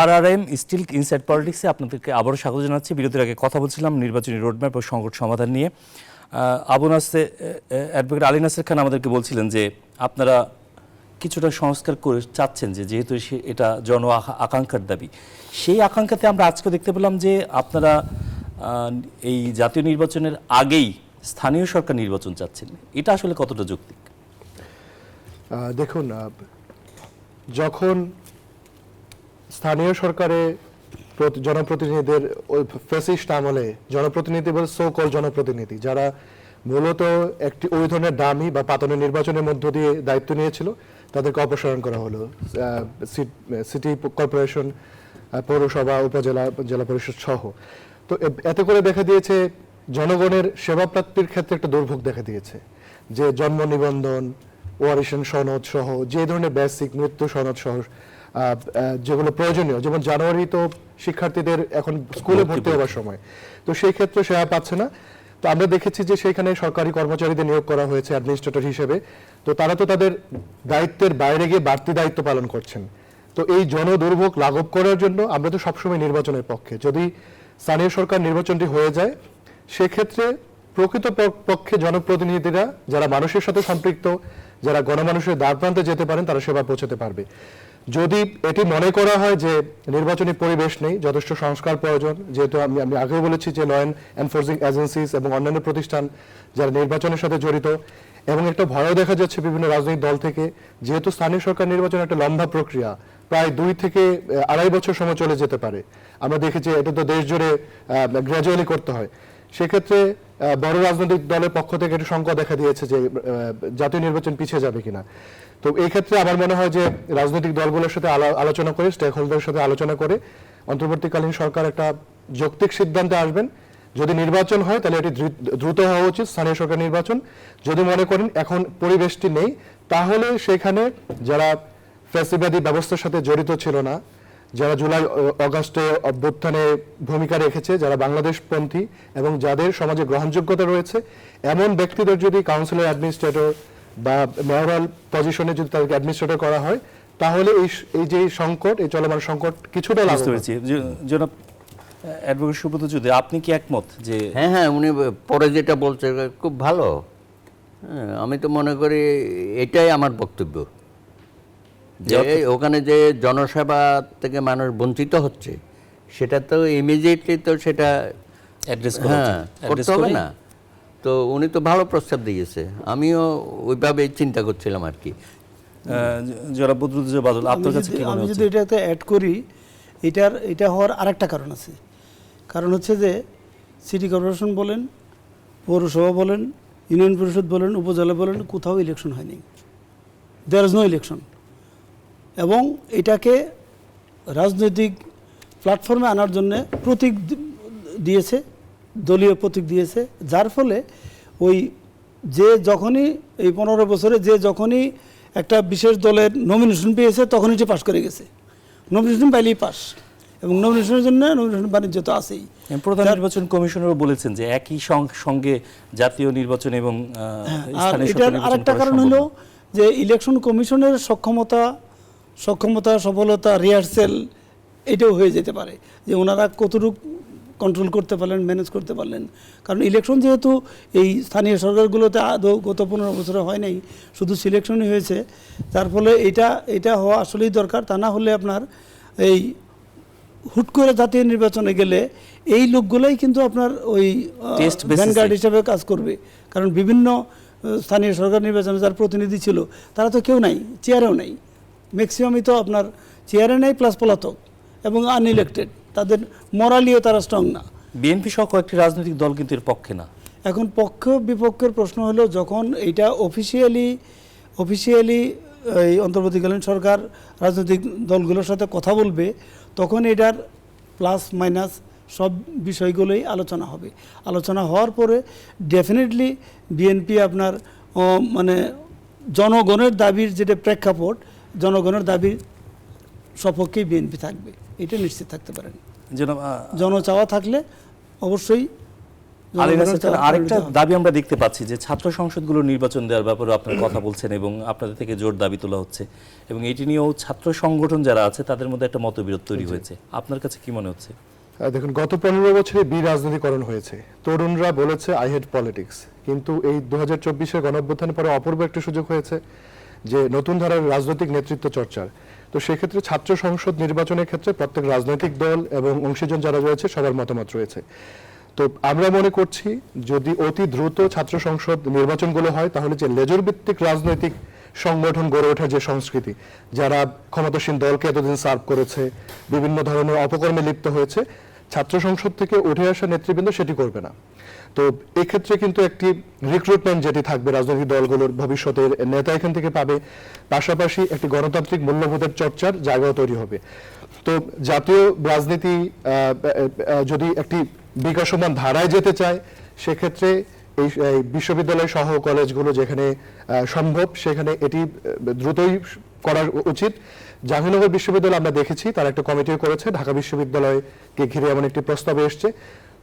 RRM স্টিল ইনসাইড পলিটিক্সে আপনাদেরকে আবারও স্বাগত জানাচ্ছি। বিরতির আগে কথা বলছিলাম নির্বাচনী রোডম্যাপ ও সংকট সমাধান নিয়ে। আবু নাসের, অ্যাডভোকেট আলী নাসের খান আমাদেরকে বলছিলেন যে আপনারা কিছুটা সংস্কার করে চাচ্ছেন, যে যেহেতু এটা জন আকাঙ্ক্ষার দাবি, সেই আকাঙ্ক্ষাতে আমরা আজকে দেখতে পেলাম যে আপনারা এই জাতীয় নির্বাচনের আগেই স্থানীয় সরকার নির্বাচন চাচ্ছেন। এটা আসলে কতটা যৌক্তিক? দেখুন, যখন স্থানীয় সরকারে জনপ্রতিনিধিদের ফ্যাসিস্ট আমলে জনপ্রতিনিধি বলে সো কল জনপ্রতিনিধি, যারা মূলত একটি ওই ধরনের দামি বা পাতানো নির্বাচনের মধ্য দিয়ে দায়িত্ব নিয়েছিল, তাদেরকে অপসারণ করা হলো। সিটি কর্পোরেশন, পৌরসভা, উপজেলা, জেলা পরিষদ সহ। তো এতে করে দেখা দিয়েছে জনগণের সেবা প্রাপ্তির ক্ষেত্রে একটা দুর্ভোগ দেখা দিয়েছে, যে জন্ম নিবন্ধন, ওয়ারিশন সনদ সহ যে ধরনের বেসিক, মৃত্যু সনদ সহ যেগুলো প্রয়োজনীয়, যেমন জানুয়ারি তো শিক্ষার্থীদের এখন স্কুলে ভর্তি হওয়ার সময়, তো সেই ক্ষেত্রে সেবা পাচ্ছে না। তো আমরা দেখেছি যে সেখানে সরকারি কর্মচারীদের নিয়োগ করা হয়েছে অ্যাডমিনিস্ট্রেটর হিসেবে, তো তারা তো তাদের দায়িত্বের বাইরে গিয়ে বাড়তি দায়িত্ব পালন করছেন। তো এই জনদুর্ভোগ লাঘব করার জন্য আমরা তো সবসময় নির্বাচনের পক্ষে। যদি স্থানীয় সরকার নির্বাচনটি হয়ে যায়, সেক্ষেত্রে প্রকৃত পক্ষে জনপ্রতিনিধিরা যারা মানুষের সাথে সম্পৃক্ত, যারা গণমানুষের দ্বারপ্রান্তে যেতে পারেন, তারা সেবা পৌঁছাতে পারবে। যদি এটি মনে করা হয় যে নির্বাচনী পরিবেশ নেই, যথেষ্ট সংস্কার প্রয়োজন, যেহেতু আমি আগেও বলেছি যে ল এনফোর্সিং এজেন্সিস এবং অন্যান্য প্রতিষ্ঠান যারা নির্বাচনের সাথে জড়িত, এবং একটা ভয়ও দেখা যাচ্ছে বিভিন্ন রাজনৈতিক দল থেকে, যেহেতু স্থানীয় সরকার নির্বাচন একটা লম্বা প্রক্রিয়া, প্রায় 2 থেকে 2.5 বছর সময় চলে যেতে পারে। আমরা দেখেছি এটা তো দেশ জুড়ে গ্র্যাজুয়ালি করতে হয়। সেক্ষেত্রে বড় রাজনৈতিক দলের পক্ষ থেকে একটু শঙ্কা দেখা দিয়েছে যে জাতীয় নির্বাচন পিছিয়ে যাবে কিনা। তো এই ক্ষেত্রে আমার মনে হয় যে রাজনৈতিক দলগুলোর সাথে আলোচনা করে, স্টেক হোল্ডারের সাথে আলোচনা করে অন্তর্বর্তীকালীন সরকার একটা যৌক্তিক সিদ্ধান্তে আসবেন। যদি নির্বাচন হয় তাহলে এটি দ্রুত হওয়া উচিত, স্থানীয় সরকার নির্বাচন। যদি মনে করেন এখন পরিবেশটি নেই, তাহলে সেখানে যারা ফ্যাসিবাদী ব্যবস্থার সাথে জড়িত ছিল না, যারা জুলাই অগাস্টে অভ্যুত্থানে ভূমিকা রেখেছে, যারা বাংলাদেশপন্থী এবং যাদের সমাজে গ্রহণযোগ্যতা রয়েছে, এমন ব্যক্তিদের যদি কাউন্সিলর, অ্যাডমিনিস্ট্রেটর বা মেয়রাল পজিশনে যদি তাদেরকে অ্যাডমিনিস্ট্রেটর করা হয়, তাহলে এই যে সংকট, এই চলমান সংকট কিছুটা লাঘব হবে। জনাব অ্যাডভোকেট সুব্রত চৌধুরী, আপনি কি একমত? যে হ্যাঁ, উনি পরে যেটা বলছে খুব ভালো। আমি তো মনে করি এটাই আমার বক্তব্য, যে ওখানে যে জনসেবা থেকে মানুষ বঞ্চিত হচ্ছে, সেটা তো ইমিডিয়েটলি তো সেটা করতে হবে না। তো উনি তো ভালো প্রস্তাব দিয়েছে, আমিও ওইভাবে চিন্তা করছিলাম আর কি। জনাব বদরুদ্দোজা বাদল, আপনার কাছে কি মনে হচ্ছে? আমি যদি এটাতে অ্যাড করি, এটা হওয়ার আরেকটা কারণ আছে। কারণ হচ্ছে যে সিটি কর্পোরেশন বলেন, পৌরসভা বলেন, ইউনিয়ন পরিষদ বলেন, উপজেলা বলেন, কোথাও ইলেকশন হয়নি, দেয়ার ইজ নো ইলেকশন। এবং এটাকে রাজনৈতিক প্ল্যাটফর্মে আনার জন্য প্রতীক দিয়েছে দলীয় প্রতীক দিয়েছে, যার ফলে ওই যে যখনই এই 15 বছরে যে যখনই একটা বিশেষ দলের নমিনেশন পেয়েছে তখনই সে পাশ করে গেছে, নমিনেশন পাইলেই পাস, এবং নমিনেশনের জন্য নমিনেশন বাণিজ্য তো আছেই। প্রধান নির্বাচন কমিশনারও বলেছেন যে একই সঙ্গে জাতীয় নির্বাচন এবং আর স্থানীয় এটার সরকার আরেকটা নির্বাচন কারণ করা হলো সম্ভব যে ইলেকশন কমিশনের সক্ষমতা সফলতা রিহার্সেল এটাও হয়ে যেতে পারে, যে ওনারা কতটুকু কন্ট্রোল করতে পারলেন, ম্যানেজ করতে পারলেন। কারণ ইলেকশন যেহেতু এই স্থানীয় সরকারগুলোতে আদৌ গত 15 বছরে হয় নাই, শুধু সিলেকশনই হয়েছে, যার ফলে এটা হওয়া আসলেই দরকার। তা না হলে আপনার এই হুট করে জাতীয় নির্বাচনে গেলে এই লোকগুলোই কিন্তু আপনার ওই Test basis-এ। ভ্যানগার্ড হিসেবে কাজ করবে। কারণ বিভিন্ন স্থানীয় সরকার নির্বাচনে যার প্রতিনিধি ছিল তারা তো কেউ নাই, চেয়ারেও নাই, ম্যাক্সিমামই তো আপনার চেয়ারে নেই, প্লাস পলাতক এবং আনইলেক্টেড, তাদের মরালিও তারা স্ট্রং না। বিএনপি সহ কয়েকটি রাজনৈতিক দল কিন্তু এর পক্ষে না। এখন পক্ষ বিপক্ষের প্রশ্ন হলো, যখন এটা অফিসিয়ালি এই অন্তর্বর্তীকালীন সরকার রাজনৈতিক দলগুলোর সাথে কথা বলবে, তখন এটার প্লাস মাইনাস সব বিষয়গুলোই আলোচনা হবে। আলোচনা হওয়ার পরে ডেফিনেটলি বিএনপি আপনার মানে জনগণের দাবির যেটা প্রেক্ষাপট, জনগণের দাবির সপক্ষেই বিএনপি থাকবে, এটা নিশ্চিত থাকতে পারেন। জনচাওয়া থাকলে অবশ্যই আরেকটা দাবি আমরা দেখতে পাচ্ছি যে ছাত্র সংসদগুলোর নির্বাচন দেওয়ার ব্যাপারে আপনারা কথা বলছেন এবং আপনাদের থেকে জোর দাবি তোলা হচ্ছে, এবং এটি নিয়েও ছাত্র সংগঠন যারা আছে তাদের মধ্যে একটা মতবিরোধ তৈরি হয়েছে। আপনার কাছে কি মনে হচ্ছে? দেখুন, গত 15 বছরে রাজনীতিকরণ হয়েছে। তরুণরা বলেছে আই হেট পলিটিক্স, কিন্তু এই 2024-এর গণঅভ্যুত্থানের পরে অপূর্ব একটা সুযোগ হয়েছে যে নতুন ধারার রাজনৈতিক নেতৃত্ব চর্চার। তো সেক্ষেত্রে ছাত্র সংসদ নির্বাচনের ক্ষেত্রে প্রত্যেক রাজনৈতিক দল এবং অংশীজন যারা রয়েছে সবার মতামত রয়েছে। তো আমরা মনে করছি যদি অতি দ্রুত ছাত্র সংসদ নির্বাচনগুলো হয়, তাহলে যে লেজর ভিত্তিক রাজনৈতিক সংগঠন গড়ে ওঠার যে সংস্কৃতি, যারা ক্ষমতাসীন দলকে এতদিন সার্ভ করেছে, বিভিন্ন ধরনের অপকর্মে লিপ্ত হয়েছে, ছাত্র সংসদ থেকে উঠে আসা নেতৃবৃন্দ সেটি করবে না। তো এক্ষেত্রে কিন্তু একটি রিক্রুটমেন্ট যেটি থাকবে রাজনৈতিক দলগুলোর ভবিষ্যতের নেতা এখান থেকে পাবে, পাশাপাশি একটি গণতান্ত্রিক মূল্যবোধের চর্চার জায়গাও তৈরি হবে। তো জাতীয় রাজনীতি যদি একটি বিকাশমান ধারায় যেতে চায়, সেক্ষেত্রে এই বিশ্ববিদ্যালয় সহ কলেজগুলো যেখানে সম্ভব সেখানে এটি দ্রুতই করা উচিত। জাহাঙ্গীরনগর বিশ্ববিদ্যালয় আমরা দেখেছি তারা একটা কমিটিও করেছে, ঢাকা বিশ্ববিদ্যালয়কে ঘিরে এমন একটি প্রস্তাব এসছে।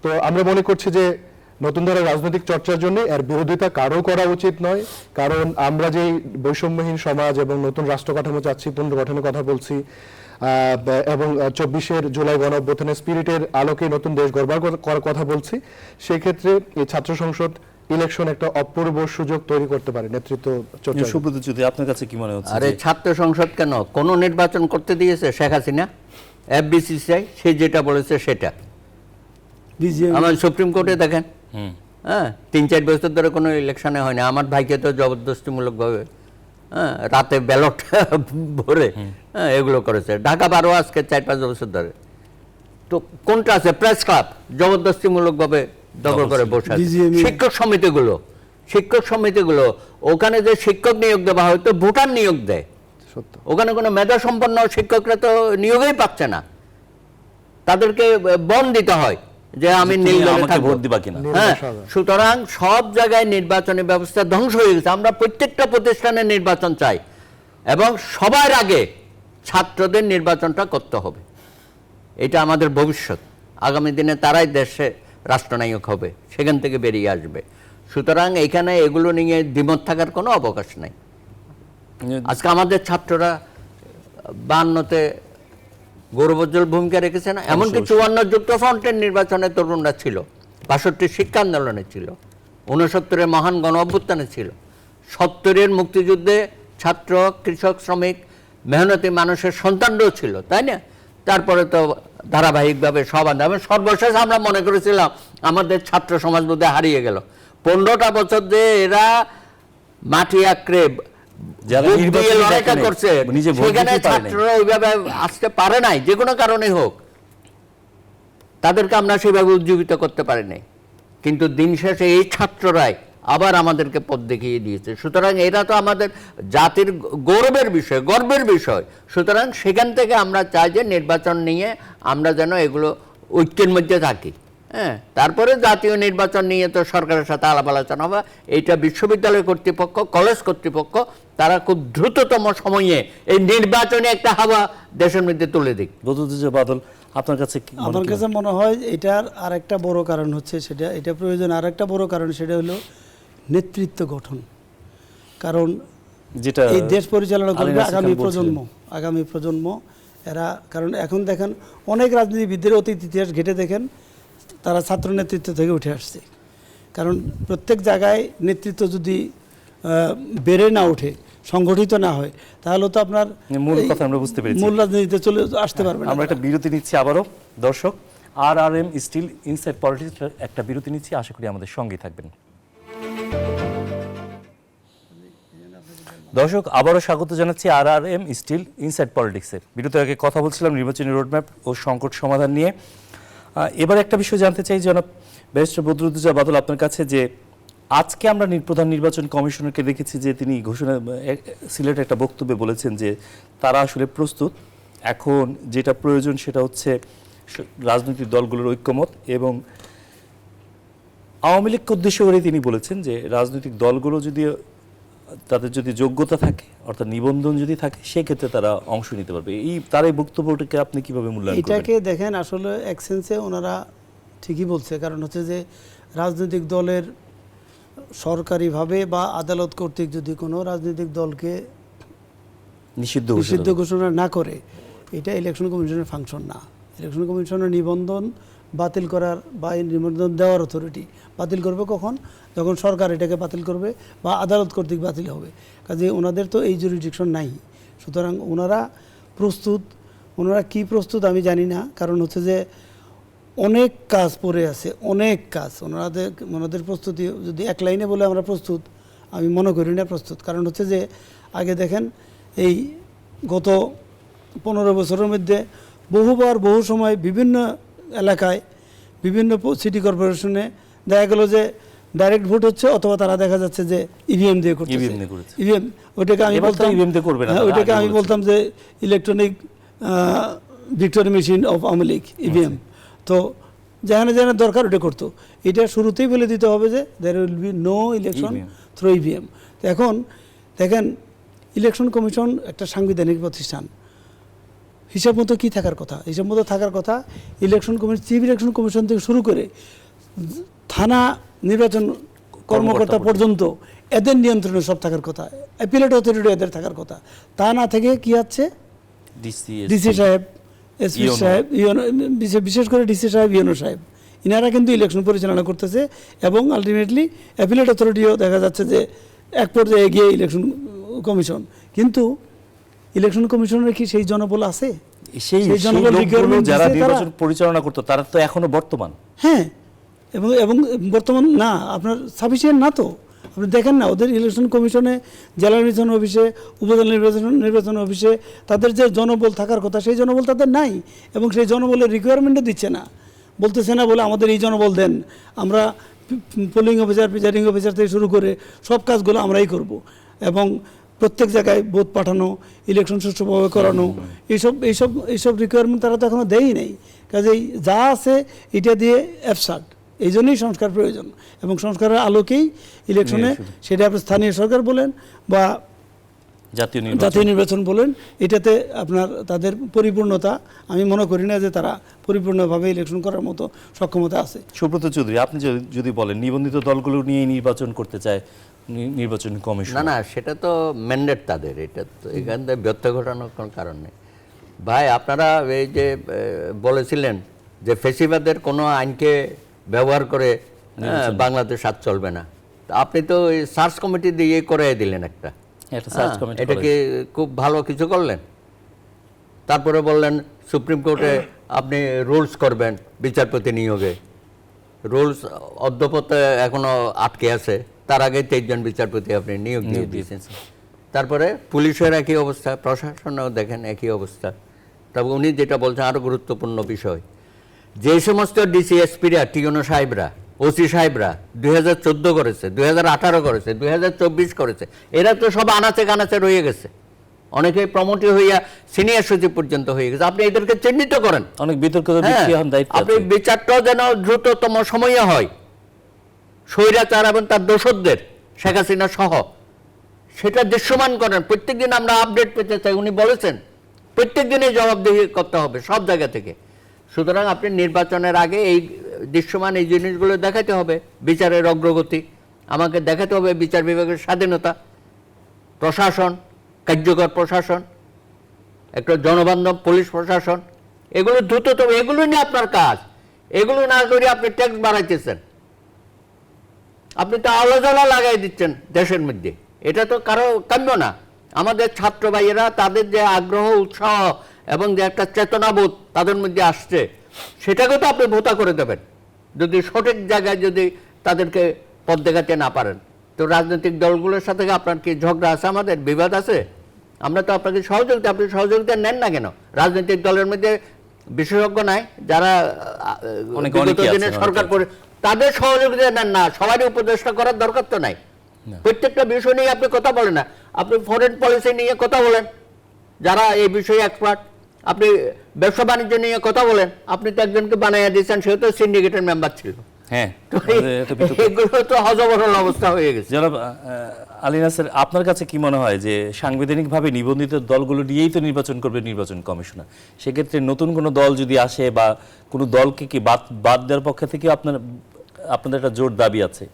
তো আমরা মনে করছি যে নতুন ধারার রাজনৈতিক চর্চার জন্য এর বিরোধিতা কারো করা উচিত নয়, কারণ আমরা যে বৈষম্যহীন সমাজ এবং নতুন রাষ্ট্র কাঠামো চাচ্ছি, পুনর্গঠনের কথা বলছি, এবং 24 জুলাই গণঅভ্যুত্থানের স্পিরিটের আলোকে নতুন দেশ গড়বার কথা বলছি, সেই ক্ষেত্রে এই ছাত্র সংসদ ইলেকশন একটা অপূর্ব সুযোগ তৈরি করতে পারে নেতৃত্ব চর্চা। সুব্রত জ্যোতি, আপনার কাছে কি মনে হচ্ছে? আরে ছাত্র সংসদ কেন, কোন নির্বাচন করতে দিয়েছে শেখ হাসিনা? এফবিসিসিআই সে যেটা বলেছে সেটা। আমার সুপ্রিম কোর্টে দেখেন, হ্যাঁ 3-4 বছর ধরে কোনো ইলেকশনে হয়নি। আমার ভাইকে তো জবরদস্তিমূলকভাবে রাতে ব্যালট ভরে এগুলো করেছে। ঢাকা বারো আজকে 4-5 বছর ধরে। তো কোনটা আছে? প্রেস ক্লাব জবরদস্তিমূলকভাবে দখল করে বসে আছে। শিক্ষক সমিতিগুলো ওখানে যে শিক্ষক নিয়োগ দেওয়া হয় তো ভোটার নিয়োগ দেয়, ওখানে কোনো মেধা সম্পন্ন শিক্ষকরা তো নিয়োগই পাচ্ছে না, তাদেরকে বন্ড দিতে হয় যে আমি নীল দলে থাকবো, ভোট দিবা কিনা। হ্যাঁ, সুতরাং সব জায়গায় নির্বাচনী ব্যবস্থা ধ্বংস হয়ে গেছে। আমরা প্রত্যেকটা প্রতিষ্ঠানে নির্বাচন চাই এবং সবার আগে ছাত্রদের নির্বাচনটা করতে হবে। এটা আমাদের ভবিষ্যৎ, আগামী দিনে তারাই দেশে রাষ্ট্রনায়ক হবে, সেখান থেকে বেরিয়ে আসবে। সুতরাং এখানে এগুলো নিয়ে দ্বিমত থাকার কোনো অবকাশ নাই। আজকে আমাদের ছাত্ররা 52-তে গৌরবোজ্জ্বল ভূমিকা রেখেছে না? এমনকি 54 যুক্তফ্রন্টের নির্বাচনে তরুণরা ছিল, 62 শিক্ষা আন্দোলনে ছিল, 69-এর মহান গণ অভ্যুত্থানে ছিল, 70-এর মুক্তিযুদ্ধে ছাত্র, কৃষক, শ্রমিক, মেহনতি মানুষের সন্তানরাও ছিল, তাই না? তারপরে তো ধারাবাহিকভাবে সব আন্দোলন, সর্বশেষ আমরা মনে করেছিলাম আমাদের ছাত্র সমাজ বোধহয় হারিয়ে গেল। 15টা বছর যে এরা মাটি আঁকড়ে লড়াইটা করছে, সেখানে ছাত্ররা ওইভাবে আসতে পারে নাই, যে কোনো কারণে হোক, তাদেরকে আমরা সেভাবে উজ্জীবিত করতে পারি নাই। কিন্তু দিন শেষে এই ছাত্ররাই আবার আমাদেরকে পথ দেখিয়ে দিয়েছে। সুতরাং এরা তো আমাদের জাতির গৌরবের বিষয়, গর্বের বিষয়। সুতরাং সেখান থেকে আমরা চাই যে নির্বাচন নিয়ে আমরা যেন এগুলো ঐক্যের মধ্যে থাকি, হ্যাঁ, তারপরে জাতীয় নির্বাচন নিয়ে তো সরকারের সাথে আলাপ আলোচনা হবে। এইটা বিশ্ববিদ্যালয় কর্তৃপক্ষ, কলেজ কর্তৃপক্ষ তারা খুব দ্রুততম সময়ে এই নির্বাচনে একটা হাওয়া দেশের মধ্যে তুলে দিক। বদরুদ্দোজা বাদল, আপনার কাছে কি মনে আমার হয়? কাছে মনে হয় এটার আরেকটা বড় কারণ হচ্ছে, এটা প্রয়োজন আরেকটা বড় কারণ, সেটা হলো নেতৃত্ব গঠন। কারণ যেটা এই দেশ পরিচালনা করবে আলী নাসির খান আগামী প্রজন্ম এরা। কারণ এখন দেখেন অনেক রাজনীতিবিদদের অতীত ইতিহাস ঘেটে দেখেন, তারা ছাত্র নেতৃত্ব থেকে উঠে আসছে। কারণ প্রত্যেক জায়গায় নেতৃত্ব যদি বেড়ে না ওঠে, সংগঠিত না হয়, তাহলে তো আপনার মূল কথা আমরা বুঝতে পেরেছি। মূল রাজনীতিতে চলে আসতে পারবে না। আমরা একটা বিরতি নিচ্ছি আবারও। দর্শক, RRM স্টিল ইনসাইড পলিটিক্স একটা বিরতি নিচ্ছি, আশা করি আমাদের সঙ্গেই থাকবেন। দর্শক, আবারও স্বাগত জানাচ্ছি RRM স্টিল ইনসাইড পলিটিক্সে। বিরতির আগে কথা বলছিলাম নির্বাচনী রোডম্যাপ ও সংকট সমাধান নিয়ে। এবার একটা বিষয় জানতে চাই জনাব ব্যারিস্টার বদরুদ্দোজা বাদল আপনার কাছে, যে আজকে আমরা প্রধান নির্বাচন কমিশনারকে দেখেছি যে তিনি সিলেটে একটা বক্তব্যে বলেছেন যে তারা আসলে প্রস্তুত, এখন যেটা প্রয়োজন সেটা হচ্ছে রাজনৈতিক দলগুলোর ঐক্যমত। এবং আওয়ামী লীগকে উদ্দেশ্য করে তিনি বলেছেন যে রাজনৈতিক দলগুলো যদি তাদের যদি যোগ্যতা থাকে, অর্থাৎ নিবন্ধন যদি থাকে, সেক্ষেত্রে তারা অংশ নিতে পারবে। তার এই বক্তব্যটাকে আপনি কিভাবে মূল্যায়ন করবেন? এটাকে দেখেন, আসলে এক সেন্সে ওনারা ঠিকই বলছে। কারণ হচ্ছে যে রাজনৈতিক দলের সরকারিভাবে বা আদালত কর্তৃক যদি কোনো রাজনৈতিক দলকে নিষিদ্ধ ঘোষণা না করে, এটা ইলেকশন কমিশনের ফাংশন না। ইলেকশন কমিশনের নিবন্ধন বাতিল করার বা নিবন্ধন দেওয়ার অথরিটি বাতিল করবে কখন? যখন সরকার এটাকে বাতিল করবে বা আদালত কর্তৃক বাতিল হবে। কাজে ওনাদের তো এই জুরিডিকশন নাই। সুতরাং ওনারা প্রস্তুত, ওনারা কি প্রস্তুত আমি জানি না। কারণ হচ্ছে যে অনেক কাজ পড়ে আছে, অনেক কাজ। ওনাদের প্রস্তুতি যদি এক লাইনে বলে আমরা প্রস্তুত, আমি মনে করি না প্রস্তুত। কারণ হচ্ছে যে আগে দেখেন, এই গত 15 বছরের মধ্যে বহুবার বহু সময় বিভিন্ন এলাকায় বিভিন্ন সিটি কর্পোরেশনে দেখা গেল যে ডাইরেক্ট ভোট হচ্ছে, অথবা তারা দেখা যাচ্ছে যে ইভিএম দিয়ে করছে। ইভিএম, ওইটাকে আমি বলতাম যে electronic victory machine of Awami League, EVM. তো যেখানে যেখানে দরকার ওটা করতো। এটা শুরুতেই বলে দিতে হবে যে there will be no election through EVM. তো এখন দেখেন, ইলেকশন কমিশন একটা সাংবিধানিক প্রতিষ্ঠান, হিসাব মতো কী থাকার কথা? হিসাব মতো থাকার কথা election commission, chief election commission থেকে শুরু করে থানা নির্বাচন কর্মকর্তা পর্যন্ত এদের নিয়ন্ত্রণে সব থাকার কথা, অ্যাপিলেট অথরিটি এদের থাকার কথা। তা না থেকে কি হচ্ছে, ডিসি সাহেব, এসপি সাহেব, বিশেষ করে ডিসি সাহেব, ইউনো সাহেব, ইনারা কিন্তু ইলেকশন পরিচালনা করতেছে। এবং আলটিমেটলি অ্যাপিলেট অথরিটিও দেখা যাচ্ছে যে এক পর্যায়ে এগিয়ে ইলেকশন কমিশন। কিন্তু ইলেকশন কমিশনের কি সেই জনবল আছে? সেই জনবল যারা নির্বাচন পরিচালনা করতো তারা তো এখনো বর্তমান। হ্যাঁ, এবং বর্তমান না, আপনার সাফিসিয়েন্ট না। তো আপনি দেখেন না, ওদের ইলেকশন কমিশনে, জেলা নির্বাচন অফিসে, উপজেলা নির্বাচন অফিসে তাদের যে জনবল থাকার কথা, সেই জনবল তাদের নাই। এবং সেই জনবলের রিকোয়ারমেন্টও দিচ্ছে না, বলতেছে না বলে আমাদের এই জনবল দেন, আমরা পোলিং অফিসার, প্রিজাইডিং অফিসার থেকে শুরু করে সব কাজগুলো আমরাই করব। এবং প্রত্যেক জায়গায় ভোট পাঠানো, ইলেকশন সুষ্ঠুভাবে করানো, এইসব রিকোয়ারমেন্ট তারা তো এখনও দেয়ই নেই। কাজেই যা আছে এটা দিয়ে অ্যাবসার্ড। এই জন্যই সংস্কার প্রয়োজন। এবং সংস্কারের আলোকেই ইলেকশনে, সেটা আপনি স্থানীয় সরকার বলেন বা জাতীয় নির্বাচন বলেন, এটাতে আপনার তাদের পরিপূর্ণতা, আমি মনে করি না যে তারা পরিপূর্ণভাবে ইলেকশন করার মতো সক্ষমতা আছে। সুব্রত চৌধুরী, আপনি যদি বলেন নিবন্ধিত দলগুলো নিয়ে নির্বাচন করতে চায় নির্বাচন কমিশন, না সেটা তো ম্যান্ডেট তাদের, এটা তো এখান থেকে ব্যর্থ ঘটানোর কোনো কারণ নেই। ভাই, আপনারা এই যে বলেছিলেন যে ফেসিবাদের কোনো আইনকে ব্যবহার করে বাংলাদেশ আর চলবে না, আপনি তো সার্চ কমিটি দিয়ে করে দিলেন একটা, এটা কি খুব ভালো কিছু করলেন? তারপরে বললেন সুপ্রিম কোর্টে আপনি রুলস করবেন বিচারপতি নিয়োগে, রুলস অধ্যপতে এখনো আটকে আছে, তার আগে 23 জন বিচারপতি আপনি নিয়োগ দিয়ে দিয়েছেন। তারপরে পুলিশের একই অবস্থা, প্রশাসনেও দেখেন একই অবস্থা। তবে উনি যেটা বলছেন আরও গুরুত্বপূর্ণ বিষয়, যে সমস্ত ডিসিএসপিরা, টিওনো সাহেবরা, ওসি সাহেবরা 2014 করেছে, 2018 করেছে, 2024 করেছে, এরা তো সব আনাচে কানাচে রয়ে গেছে, অনেকেই প্রমোটিভ হইয়া সিনিয়র সচিব পর্যন্ত হয়ে গেছে। আপনি এদেরকে চিহ্নিত করেন। অনেক বিতর্কিত হ্যাঁ, ব্যক্তি এখন দায়িত্ব আপনি আছে। বিচারটাও যেন দ্রুততম সময়ে হয়, স্বৈরাচার এবং তার দোষরদের, শেখ হাসিনা সহ, সেটা দৃশ্যমান করেন। প্রত্যেকদিন আমরা আপডেট পেতে চাই, উনি বলেছেন প্রত্যেক দিনই জবাবদিহি করতে হবে সব জায়গা থেকে। সুতরাং আপনি নির্বাচনের আগে এই দৃশ্যমান এই জিনিসগুলো দেখাতে হবে, বিচারের অগ্রগতি আমাকে দেখাতে হবে, বিচার বিভাগের স্বাধীনতা, প্রশাসন, কার্যকর প্রশাসন, একটা জনবান্ধব পুলিশ প্রশাসন, এগুলো দ্রুততম, এগুলো নিয়ে আপনার কাজ। এগুলো না করে আপনি ট্যাক্স বাড়াইতেছেন, আপনি তো আলোচনা লাগাই দিচ্ছেন দেশের মধ্যে। এটা তো কারো কাম্য না। আমাদের ছাত্র ভাইয়েরা তাদের যে আগ্রহ, উৎসাহ এবং যে একটা চেতনাবোধ তাদের মধ্যে আসছে, সেটাকে তো আপনি ভোতা করে দেবেন যদি সঠিক জায়গায় যদি তাদেরকে পথ দেখাতে না পারেন। তো রাজনৈতিক দলগুলোর সাথে আপনার কি ঝগড়া আছে, আমাদের বিবাদ আছে? আমরা তো আপনাকে সহযোগিতা, আপনি সহযোগিতা নেন না কেন? রাজনৈতিক দলের মধ্যে বিশেষজ্ঞ নাই যারা বিগত দিনে সরকার করে, তাদের সহযোগিতা নেন না? সবারই উপদেষ্টা করার দরকার তো নাই। প্রত্যেকটা বিষয় নিয়ে আপনি কথা বলেন না, আপনি ফরেন পলিসি নিয়ে কথা বলেন, যারা এই বিষয়ে এক্সপার্ট। আপনি ব্যবসা বাণিজ্য নিয়ে কথা বলেন, আপনি তো একজনকে বানাইয়া দিয়েছেন, সেও তো সিন্ডিকেটের মেম্বার ছিল। হ্যাঁ, তো এগুলো তো হজবরল অবস্থা হয়ে গেছে। জনাব আলী নাসের, আপনার কাছে কি মনে হয় যে সাংবিধানিকভাবে নিবন্ধিত দলগুলো নিয়েই তো নির্বাচন করবে নির্বাচন কমিশনার, সেক্ষেত্রে নতুন কোনো দল যদি আসে বা কোনো দলকে কি বাদ দেওয়ার পক্ষ থেকে আপনাদের একটা জোর দাবি আছে?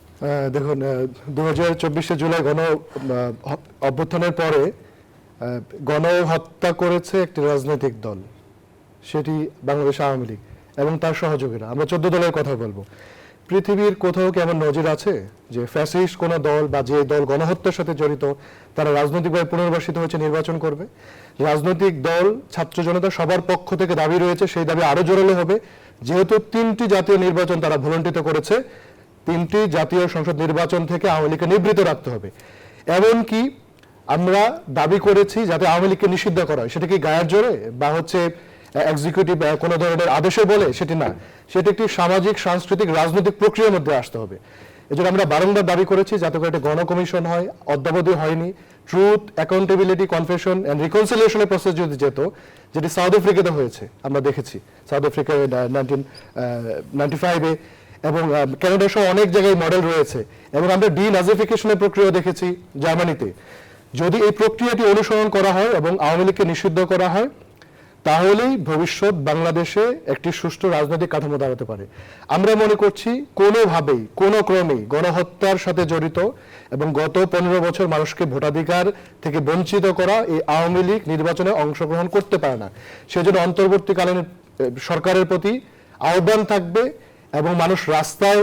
দেখুন, 2024 জুলাই অভ্যুত্থানের পরে গণহত্যা করেছে একটি রাজনৈতিক দল, সেটি বাংলাদেশ আওয়ামী লীগ এবং তার সহযোগীরা। আমরা 14 দলের কথা বলবো। পৃথিবীর কোথাও কি এমন নজির আছে যে ফ্যাসিস্ট কোনো দল বা যে দল গণহত্যার সাথে জড়িত তারা রাজনৈতিকভাবে পুনর্বাসিত হয়েছে নির্বাচন করবে? রাজনৈতিক দল, ছাত্র জনতা সবার পক্ষ থেকে দাবি রয়েছে, সেই দাবি আরো জোরালো হবে যেহেতু 3টি জাতীয় নির্বাচন তারা ভুলণ্ঠিত করেছে। 3টি জাতীয় সংসদ নির্বাচন থেকে আওয়ামী লীগকে নিবৃত রাখতে হবে। এমনকি আমরা দাবি করেছি যাতে আওয়ামী লীগকে নিষিদ্ধ করা হয়। সেটা কি গায়ের জোরে বা হচ্ছে এক্সিকিউটিভ কোনো ধরনের আদেশে বলে? সেটি না, সেটি একটি সামাজিক, সাংস্কৃতিক, রাজনৈতিক প্রক্রিয়ার মধ্যে আসতে হবে। এজন্য আমরা বারংবার দাবি করেছি যাতে করে একটা গণকমিশন হয়, অদ্যাবধি হয়নি। ট্রুথ, অ্যাকাউন্টেবিলিটি, কনফেশন অ্যান্ড রিকনসিলিয়েশনের প্রসেস যদি যেত, যেটি সাউথ আফ্রিকাতে হয়েছে, আমরা দেখেছি সাউথ আফ্রিকায় 1995-এ, এবং কানাডা সহ অনেক জায়গায় মডেল রয়েছে, এবং আমরা ডিনাজিফিকেশনের প্রক্রিয়া দেখেছি জার্মানিতে। যদি এই প্রক্রিয়াটি অনুসরণ করা হয় এবং আওয়ামী লীগকে নিষিদ্ধ করা হয়, তাহলেই ভবিষ্যৎ বাংলাদেশে একটি সুষ্ঠু রাজনৈতিক কাঠামো দাঁড়াতে পারে। আমরা মনে করছি কোনোভাবেই, কোনো ক্রমেই গণহত্যার সাথে জড়িত এবং গত 15 বছর মানুষকে ভোটাধিকার থেকে বঞ্চিত করা এই আওয়ামী লীগ নির্বাচনে অংশগ্রহণ করতে পারে না। সেজন্য অন্তর্বর্তীকালীন সরকারের প্রতি আহ্বান থাকবে এবং মানুষ রাস্তায়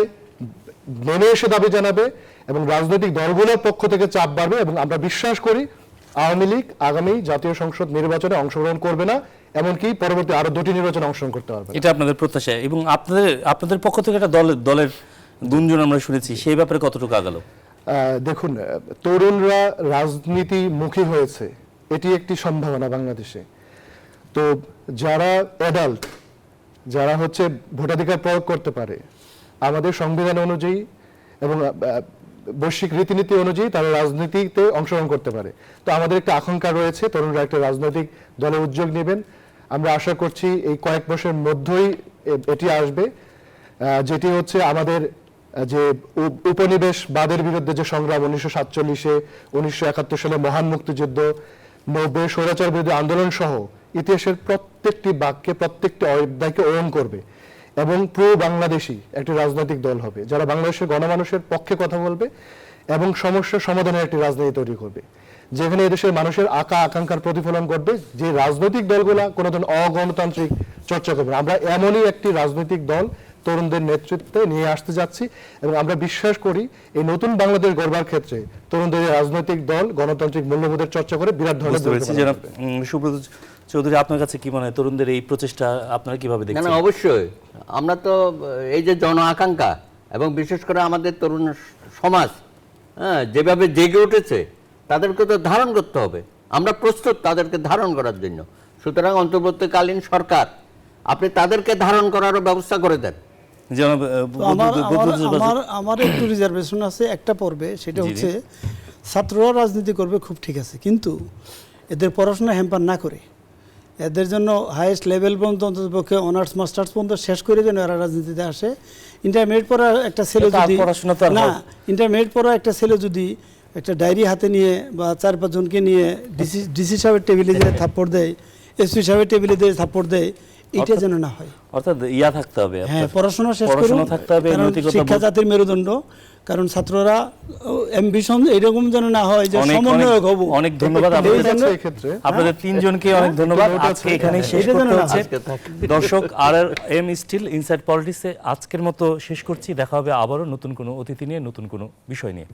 নেমে এসে দাবি জানাবে এবং রাজনৈতিক দলগুলোর পক্ষ থেকে চাপ বাড়বে, এবং আমরা বিশ্বাস করি আওয়ামী লীগ আগামী জাতীয় সংসদ নির্বাচনে অংশগ্রহণ করবে না, এমনকি পরবর্তী আরো 2টি নির্বাচনে অংশগ্রহণ করতে পারবে। এটা আপনাদের প্রত্যাশা, এবং আপনাদের পক্ষ থেকে একটা দলের গুঞ্জন আমরা শুনেছি, সেই ব্যাপারে কতটুকু আগালো? দেখুন, তরুণরা রাজনীতিমুখী হয়েছে, এটি একটি সম্ভাবনা বাংলাদেশে। তো যারা অ্যাডাল্ট, যারা হচ্ছে ভোটাধিকার প্রয়োগ করতে পারে আমাদের সংবিধান অনুযায়ী এবং বৈশ্বিক রীতিনীতি অনুযায়ী, তারা রাজনীতিতে অংশগ্রহণ করতে পারে। তো আমাদের একটা আকাঙ্ক্ষা রয়েছে তরুণরা একটা রাজনৈতিক দলে উদ্যোগ নেবেন। আমরা আশা করছি এই কয়েক বছরের মধ্যেই এটি আসবে, যেটি হচ্ছে আমাদের যে উপনিবেশবাদের বিরুদ্ধে যে সংগ্রাম 1947-এ, 1971 সালে মহান মুক্তিযুদ্ধ, 90 স্বৈরাচার বিরোধী আন্দোলন সহ ইতিহাসের প্রত্যেকটি বাক্যে, প্রত্যেকটি অধ্যায়কে ওয়ন করবে এবং প্রো বাংলাদেশী একটি রাজনৈতিক দল হবে, যারা বাংলাদেশের গণমানুষের পক্ষে কথা বলবে এবং সমস্যার সমাধানের একটি রাজনীতি তৈরি করবে, যেখানে এদেশের মানুষের আকাঙ্ক্ষার প্রতিফলন করবে। যে রাজনৈতিক দলগুলা কোনো ধরনের অগণতান্ত্রিক চর্চা করবে। আমরা এমনই একটি রাজনৈতিক দল তরুণদের নেতৃত্বে নিয়ে আসতে যাচ্ছি, এবং আমরা বিশ্বাস করি এই নতুন বাংলাদেশ গড়বার ক্ষেত্রে তরুণদের রাজনৈতিক দল গণতান্ত্রিক মূল্যবোধের চর্চা করে বিরাট ধরনের। সুব্রত চৌধুরী, আপনার কাছে কি মনে হয় তরুণদের এই প্রচেষ্টা আপনারা কিভাবে দেখছেন? না, অবশ্যই আমরা তো এই যে জন আকাঙ্ক্ষা এবং বিশেষ করে আমাদের তরুণ সমাজ যেভাবে জেগে উঠেছে, তাদেরকে তো ধারণ করতে হবে। আমরা প্রস্তুত তাদেরকে ধারণ করার জন্য। সুতরাং অন্তর্বর্তীকালীন সরকার, আপনি তাদেরকে ধারণ করারও ব্যবস্থা করে দেন। আমার একটু রিজার্ভেশন আছে একটা পর্বে, সেটা হচ্ছে ছাত্ররা রাজনীতি করবে, খুব ঠিক আছে, কিন্তু এদের পড়াশোনা হ্যাম্পার না করে, এদের জন্য হাইয়েস্ট লেভেল পর্যন্ত অন্ততপক্ষে অনার্স মাস্টার্স পর্যন্ত শেষ করে যেন এরা রাজনীতিতে আসে। ইন্টারমিডিয়েট পড়া একটা ছেলে কিন্তু আর যদি পড়াশোনা তো আর না, হয়। ইন্টারমিডিয়েট পড়া একটা ছেলে যদি একটা ডায়েরি হাতে নিয়ে বা 4-5 জনকে নিয়ে ডিসি সাহেবের টেবিলে যে থাপ্পড় দেয়, এসপি সাহেবের টেবিলে দিয়ে থাপ্পড় দেয়, এটা যেন না হয়। অর্থাৎ ইয়া থাকতে হবে হ্যাঁ, আপনার। পড়াশোনা শেষ করুন, পড়াশোনা থাকতে হবে, কারণ নৈতিকতা শিক্ষা জাতির মেরুদণ্ড। কারণ ছাত্ররা অ্যাম্বিশন এরকম যেন না হয় যে সমন্বয়ক হব। অনেক ধন্যবাদ এই আপনাদের জন্য- এই ক্ষেত্রে আপনাদের তিনজনকে অনেক ধন্যবাদ। আজকে এখানেই শেষ এটা করতে যেন না হচ্ছে। হয়। দর্শক, RRM স্টিল ইনসাইড পলিটিক্সে আজকের মতো শেষ করছি। দেখা হবে আবারও নতুন কোনো অতিথি নিয়ে, নতুন কোনো বিষয় নিয়ে।